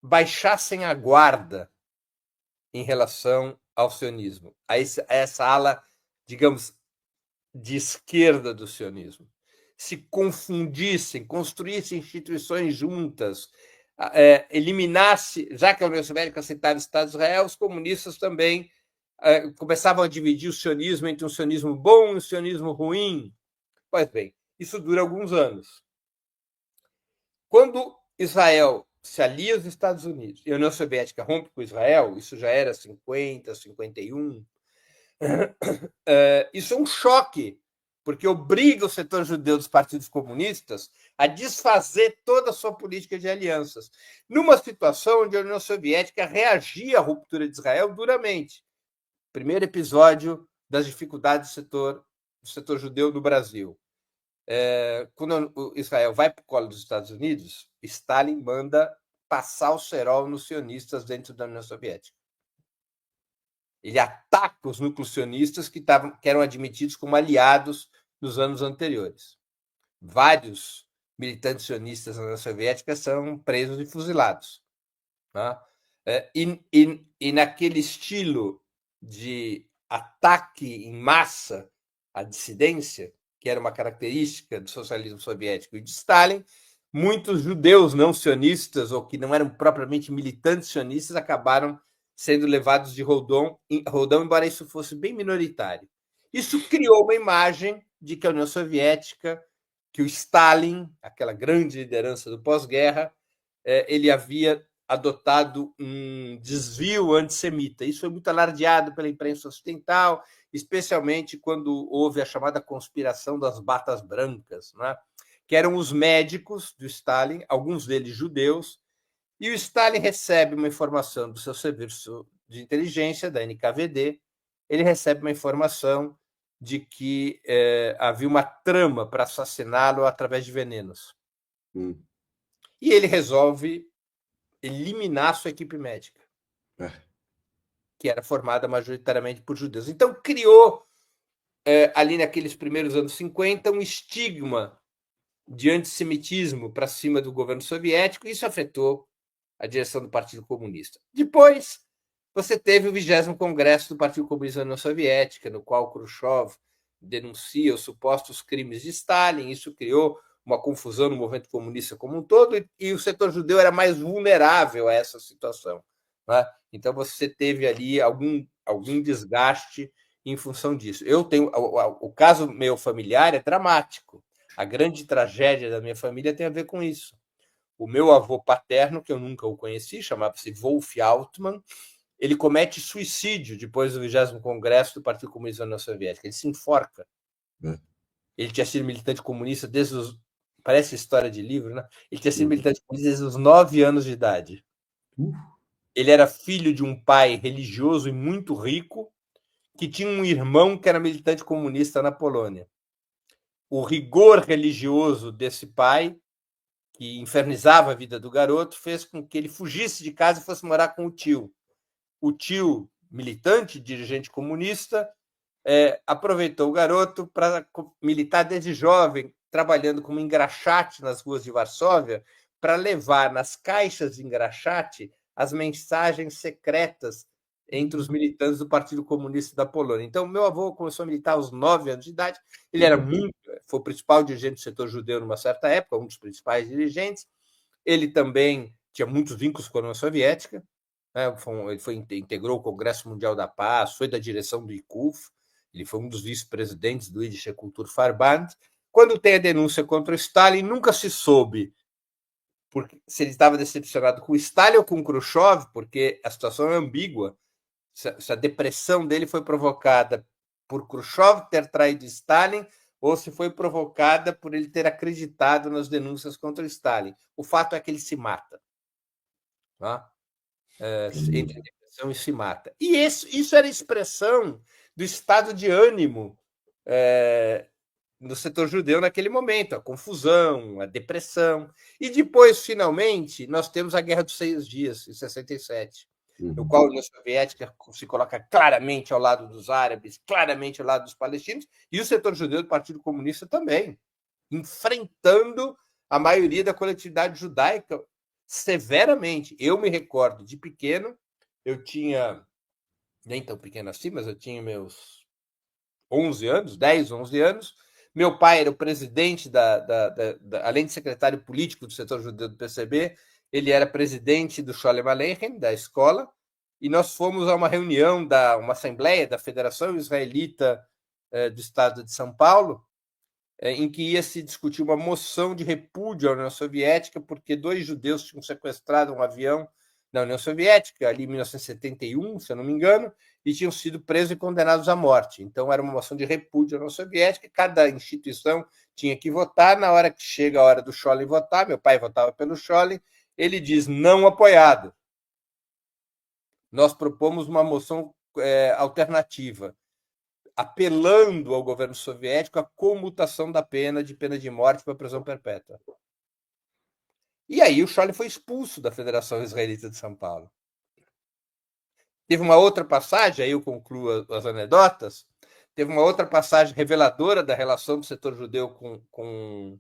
Speaker 6: baixassem a guarda em relação ao sionismo, a essa ala, digamos, de esquerda do sionismo, se confundissem, construíssem instituições juntas, eliminasse, já que a União Soviética aceitava o Estado de Israel, os comunistas também começavam a dividir o sionismo entre um sionismo bom e um sionismo ruim. Pois bem, isso dura alguns anos. Quando Israel se alia aos Estados Unidos e a União Soviética rompe com Israel, isso já era 50, 51, isso é um choque, porque obriga o setor judeu dos partidos comunistas a desfazer toda a sua política de alianças, numa situação onde a União Soviética reagia à ruptura de Israel duramente. Primeiro episódio das dificuldades do setor judeu no Brasil. Quando Israel vai para o colo dos Estados Unidos, Stalin manda passar o cerol nos sionistas dentro da União Soviética. Ele ataca os núcleos sionistas que eram admitidos como aliados nos anos anteriores. Vários militantes sionistas na União Soviética são presos e fuzilados. Tá? E naquele estilo de ataque em massa à dissidência, que era uma característica do socialismo soviético e de Stalin, muitos judeus não sionistas ou que não eram propriamente militantes sionistas acabaram sendo levados de rodão, embora isso fosse bem minoritário. Isso criou uma imagem de que a União Soviética, que o Stalin, aquela grande liderança do pós-guerra, ele havia adotado um desvio antissemita. Isso foi muito alardeado pela imprensa ocidental, especialmente quando houve a chamada conspiração das batas brancas, né? Que eram os médicos do Stalin, alguns deles judeus, e o Stalin recebe uma informação do seu serviço de inteligência, da NKVD, ele recebe uma informação de que havia uma trama para assassiná-lo através de venenos. E ele resolve eliminar sua equipe médica, que era formada majoritariamente por judeus. Então, criou, ali naqueles primeiros anos 50, um estigma de antissemitismo para cima do governo soviético, e isso afetou a direção do Partido Comunista. Depois, você teve o 20º Congresso do Partido Comunista da União Soviética, no qual Khrushchev denuncia os supostos crimes de Stalin. Isso criou uma confusão no movimento comunista como um todo, e o setor judeu era mais vulnerável a essa situação. Né? Então, você teve ali algum desgaste em função disso. Eu tenho o caso meu familiar é dramático. A grande tragédia da minha família tem a ver com isso. O meu avô paterno, que eu nunca o conheci, chamava-se Wolf Altman, ele comete suicídio depois do 20º Congresso do Partido Comunista da União Soviética. Ele se enforca. Ele tinha sido militante comunista desde os... Parece história de livro, né? Ele tinha sido militante comunista desde os 9 anos de idade. Ele era filho de um pai religioso e muito rico, que tinha um irmão que era militante comunista na Polônia. O rigor religioso desse pai, que infernizava a vida do garoto, fez com que ele fugisse de casa e fosse morar com o tio. O tio, militante, dirigente comunista, aproveitou o garoto para militar desde jovem, trabalhando como engraxate nas ruas de Varsóvia, para levar nas caixas de engraxate as mensagens secretas entre os militantes do Partido Comunista da Polônia. Então, meu avô começou a militar aos 9 anos de idade. Ele foi o principal dirigente do setor judeu numa certa época, um dos principais dirigentes. Ele também tinha muitos vínculos com a União Soviética. Ele integrou o Congresso Mundial da Paz, foi da direção do IKUF, ele foi um dos vice-presidentes do Yiddish Kultur Verband. Quando tem a denúncia contra o Stalin, nunca se soube se ele estava decepcionado com o Stalin ou com o Khrushchev, porque a situação é ambígua. Se a depressão dele foi provocada por Khrushchev ter traído Stalin ou se foi provocada por ele ter acreditado nas denúncias contra o Stalin. O fato é que ele se mata. Tá? Entre a depressão e se mata. E isso era expressão do estado de ânimo no setor judeu naquele momento, a confusão, a depressão. E depois, finalmente, nós temos a Guerra dos 6 Dias, em 67, no qual a União Soviética se coloca claramente ao lado dos árabes, claramente ao lado dos palestinos, e o setor judeu do Partido Comunista também, enfrentando a maioria da coletividade judaica severamente. Eu me recordo, de pequeno, eu tinha nem tão pequeno assim, mas eu tinha meus 11 anos, 10, 11 anos. Meu pai era o presidente, além de secretário político do setor judeu do PCB, ele era presidente do Sholem Aleichem, da escola, e nós fomos a uma reunião, uma assembleia da Federação Israelita do Estado de São Paulo, em que ia se discutir uma moção de repúdio à União Soviética, porque 2 judeus tinham sequestrado um avião na União Soviética, ali em 1971, se eu não me engano, e tinham sido presos e condenados à morte. Então, era uma moção de repúdio à União Soviética, cada instituição tinha que votar. Na hora que chega a hora do Scholem votar, meu pai votava pelo Scholem, ele diz não apoiado. Nós propomos uma moção alternativa, apelando ao governo soviético a comutação da pena de morte para prisão perpétua. E aí o Scholem foi expulso da Federação Israelita de São Paulo. Teve uma outra passagem, aí eu concluo as anedotas, teve uma outra passagem reveladora da relação do setor judeu com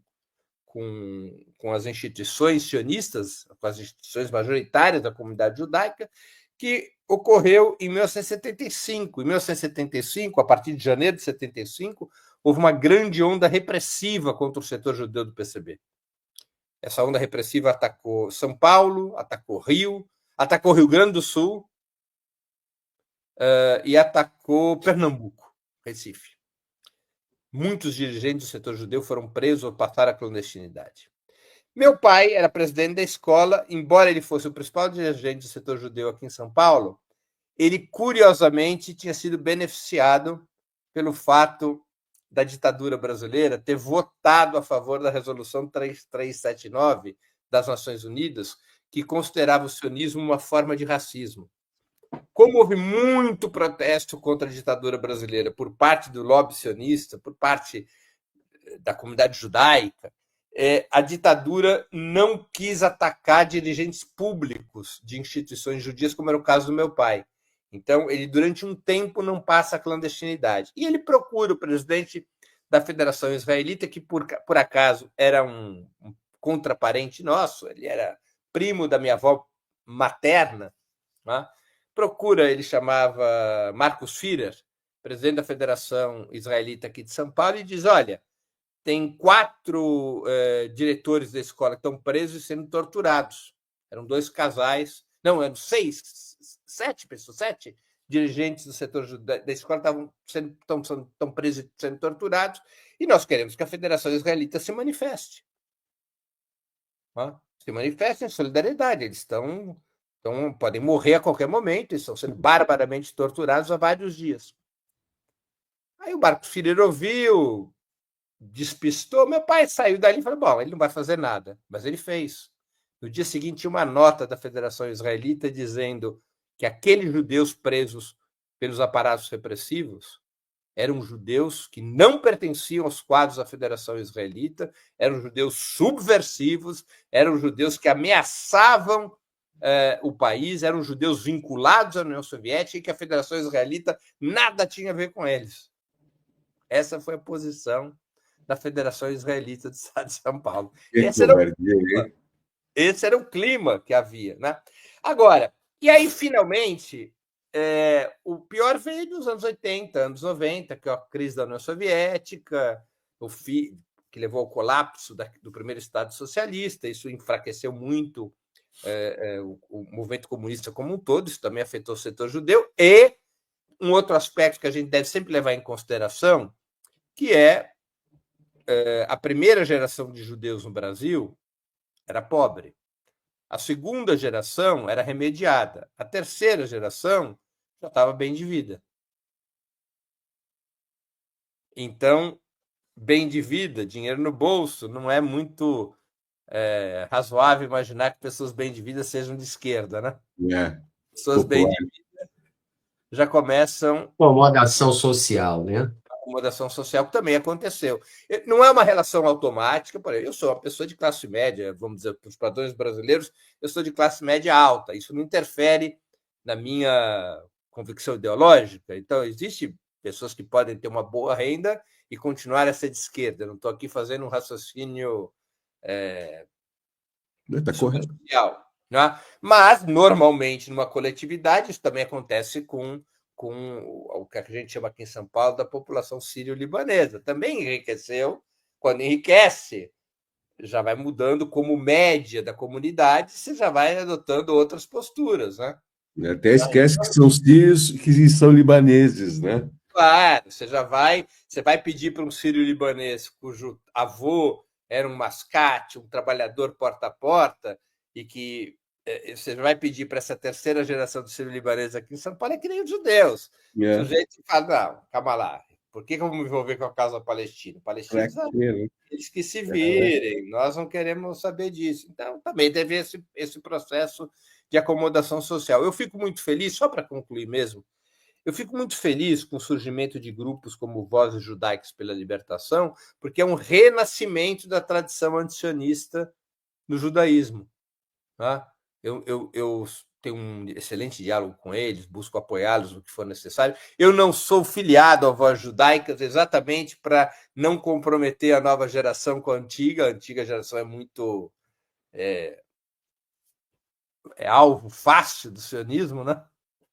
Speaker 6: as instituições sionistas, com as instituições majoritárias da comunidade judaica, que ocorreu em 1975. Em 1975, a partir de janeiro de 75, houve uma grande onda repressiva contra o setor judeu do PCB. Essa onda repressiva atacou São Paulo, atacou Rio Grande do Sul e atacou Pernambuco, Recife. Muitos dirigentes do setor judeu foram presos ou passaram à clandestinidade. Meu pai era presidente da escola, embora ele fosse o principal dirigente do setor judeu aqui em São Paulo, ele, curiosamente, tinha sido beneficiado pelo fato da ditadura brasileira ter votado a favor da Resolução 3379 das Nações Unidas, que considerava o sionismo uma forma de racismo. Como houve muito protesto contra a ditadura brasileira por parte do lobby sionista, por parte da comunidade judaica, a ditadura não quis atacar dirigentes públicos de instituições judias, como era o caso do meu pai. Então, ele, durante um tempo, não passa a clandestinidade. E ele procura o presidente da Federação Israelita, que, por acaso, era um contraparente nosso, ele era primo da minha avó materna, né? Procura, ele chamava Marcus Führer, presidente da Federação Israelita aqui de São Paulo, e diz, olha, tem 4 diretores da escola que estão presos e sendo torturados. Eram 2 casais, não, eram 7 pessoas, 7 dirigentes do setor da escola estão presos e sendo torturados, e nós queremos que a Federação Israelita se manifeste. Se manifeste em solidariedade. Eles podem morrer a qualquer momento, eles estão sendo barbaramente torturados há vários dias. Aí o Marcos Führer ouviu, despistou, meu pai saiu dali e falou, bom, ele não vai fazer nada, mas ele fez. No dia seguinte, tinha uma nota da Federação Israelita dizendo que aqueles judeus presos pelos aparatos repressivos eram judeus que não pertenciam aos quadros da Federação Israelita, eram judeus subversivos, eram judeus que ameaçavam o país, eram judeus vinculados à União Soviética e que a Federação Israelita nada tinha a ver com eles. Essa foi a posição da Federação Israelita do Estado de São Paulo. Esse era o clima que havia, né? Agora, e aí, finalmente, o pior veio nos anos 80, anos 90, que é a crise da União Soviética, que levou ao colapso do primeiro Estado socialista. Isso enfraqueceu muito o movimento comunista como um todo, isso também afetou o setor judeu. E um outro aspecto que a gente deve sempre levar em consideração, que a primeira geração de judeus no Brasil era pobre. A segunda geração era remediada. A terceira geração já estava bem de vida. Então, bem de vida, dinheiro no bolso, não é muito razoável imaginar que pessoas bem de vida sejam de esquerda, né? Pessoas bem de vida já começam...
Speaker 2: Acomodação social, né?
Speaker 6: Acomodação social, que também aconteceu. Não é uma relação automática, por exemplo, eu sou uma pessoa de classe média, vamos dizer, para os padrões brasileiros, eu sou de classe média alta, isso não interfere na minha convicção ideológica. Então, existem pessoas que podem ter uma boa renda e continuar a ser de esquerda. Eu não estou aqui fazendo um raciocínio social, né? Mas, normalmente, numa coletividade, isso também acontece com com o que a gente chama aqui em São Paulo da população sírio-libanesa. Também enriqueceu. Quando enriquece, já vai mudando como média da comunidade, você já vai adotando outras posturas, né?
Speaker 4: Até esquece que são sírios e que são libaneses, né?
Speaker 6: Claro, você vai pedir para um sírio-libanês cujo avô era um mascate, um trabalhador porta a porta, e que você vai pedir para essa terceira geração do sírio-libanês aqui em São Paulo, é que nem os judeus. O sujeito fala, não, calma lá, por que eu vou me envolver com a causa palestina? Palestinos, eles que se virem, nós não queremos saber disso. Então, também teve esse processo de acomodação social. Eu fico muito feliz, só para concluir mesmo, eu fico muito feliz com o surgimento de grupos como Vozes Judaicas pela Libertação, porque é um renascimento da tradição antisionista no judaísmo. Tá? Eu tenho um excelente diálogo com eles, busco apoiá-los no que for necessário. Eu não sou filiado a Vozes Judaicas exatamente para não comprometer a nova geração com a antiga. A antiga geração é muito... é alvo fácil do sionismo, né?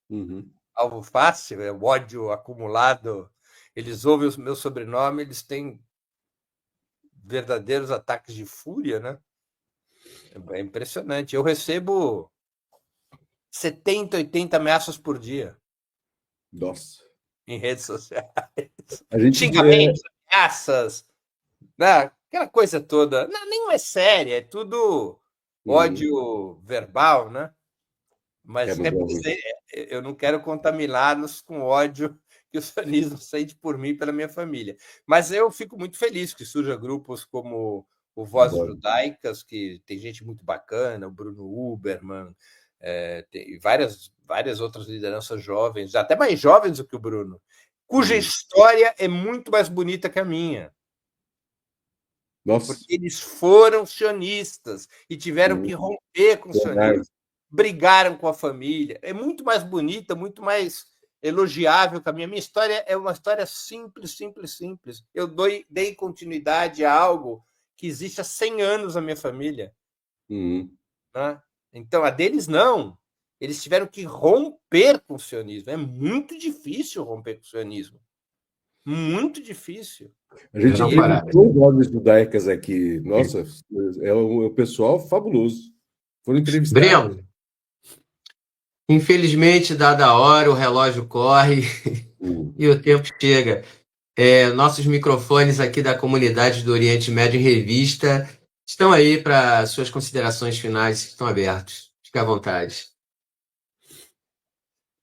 Speaker 4: Uhum.
Speaker 6: Alvo fácil, é o ódio acumulado. Eles ouvem o meu sobrenome, eles têm verdadeiros ataques de fúria, né? É impressionante. Eu recebo 70, 80 ameaças por dia.
Speaker 4: Nossa.
Speaker 6: Em redes sociais.
Speaker 4: Xingamentos,
Speaker 6: ameaças, né? Aquela coisa toda. Não, nem é séria, é tudo ódio verbal, né? Mas eu não quero contaminá-los com ódio que o sionismo sente por mim e pela minha família. Mas eu fico muito feliz que surjam grupos como o Vozes Judaicas, que tem gente muito bacana, o Bruno Huberman, tem várias outras lideranças jovens, até mais jovens do que o Bruno, cuja história é muito mais bonita que a minha.
Speaker 4: Nossa.
Speaker 6: Porque eles foram sionistas e tiveram que romper com o sionismo. Brigaram com a família. É muito mais bonita, muito mais elogiável que a minha. Minha história é uma história simples, simples, simples. Eu dei continuidade a algo que existe há 100 anos na minha família. Né? Então, a deles não. Eles tiveram que romper com o sionismo. É muito difícil romper com o sionismo. Muito difícil.
Speaker 4: A gente tem Vozes Judaicas aqui. Nossa, é um pessoal fabuloso. Foram entrevistados.
Speaker 2: Breno, infelizmente, dada a hora, o relógio corre e o tempo chega. Nossos microfones aqui da comunidade do Oriente Médio em Revista estão aí para suas considerações finais, estão abertos. Fique à vontade.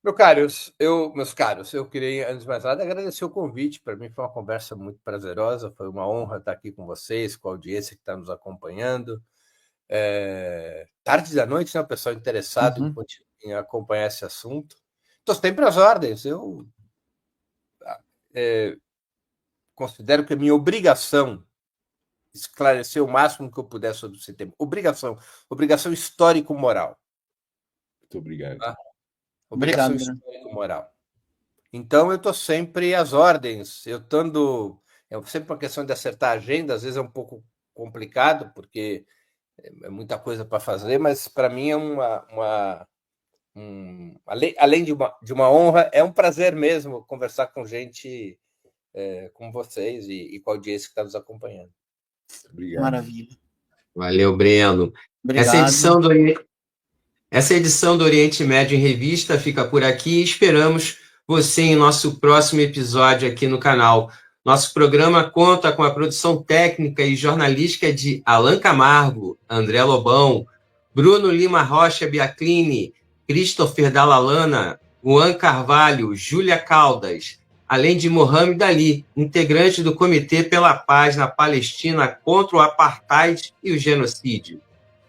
Speaker 6: Meus caros, eu queria, antes de mais nada, agradecer o convite. Para mim foi uma conversa muito prazerosa, foi uma honra estar aqui com vocês, com a audiência que está nos acompanhando. Tarde da noite, né? O pessoal interessado em acompanhar esse assunto. Estou sempre às ordens. Eu considero que é minha obrigação esclarecer o máximo que eu puder sobre esse tema. Obrigação histórico-moral.
Speaker 4: Muito obrigado.
Speaker 6: Tá? Obrigação histórico-moral. Então, eu estou sempre às ordens. É sempre uma questão de acertar a agenda, às vezes é um pouco complicado, porque é muita coisa para fazer, mas para mim é além de uma honra, é um prazer mesmo conversar com gente como vocês e com a audiência que está nos acompanhando.
Speaker 4: Obrigado.
Speaker 3: Maravilha.
Speaker 2: Valeu, Breno.
Speaker 3: Obrigado.
Speaker 2: Essa edição do Oriente Médio em Revista fica por aqui e esperamos você em nosso próximo episódio aqui no canal. Nosso programa conta com a produção técnica e jornalística de Alan Camargo, André Lobão, Bruno Lima Rocha Biaclini, Christopher Dalalana, Juan Carvalho, Júlia Caldas, além de Mohamed Ali, integrante do Comitê pela Paz na Palestina contra o Apartheid e o genocídio.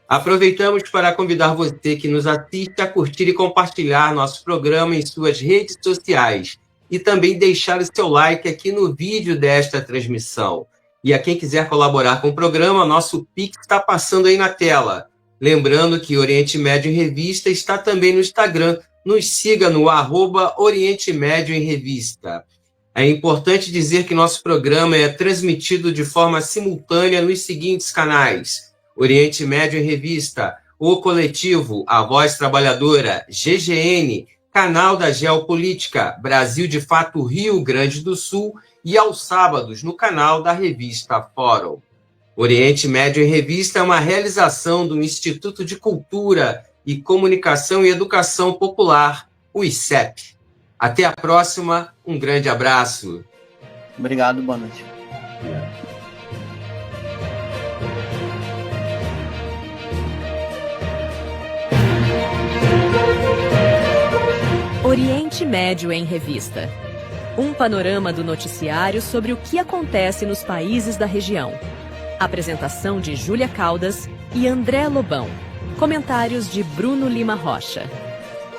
Speaker 2: Aproveitamos para convidar você que nos assiste a curtir e compartilhar nosso programa em suas redes sociais e também deixar o seu like aqui no vídeo desta transmissão. E a quem quiser colaborar com o programa, nosso Pix está passando aí na tela. Lembrando que Oriente Médio em Revista está também no Instagram. Nos siga no @Oriente Médio em Revista. É importante dizer que nosso programa é transmitido de forma simultânea nos seguintes canais: Oriente Médio em Revista, O Coletivo, A Voz Trabalhadora, GGN, canal da Geopolítica Brasil de Fato Rio Grande do Sul e aos sábados no canal da revista Fórum. Oriente Médio em Revista é uma realização do Instituto de Cultura e Comunicação e Educação Popular, o ICEP. Até a próxima, um grande abraço.
Speaker 3: Obrigado, boa noite.
Speaker 1: Oriente Médio em Revista. Um panorama do noticiário sobre o que acontece nos países da região. Apresentação de Júlia Caldas e André Lobão. Comentários de Bruno Lima Rocha.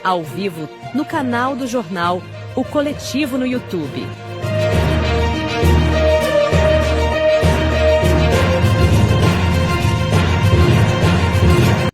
Speaker 1: Ao vivo no canal do jornal O Coletivo no YouTube.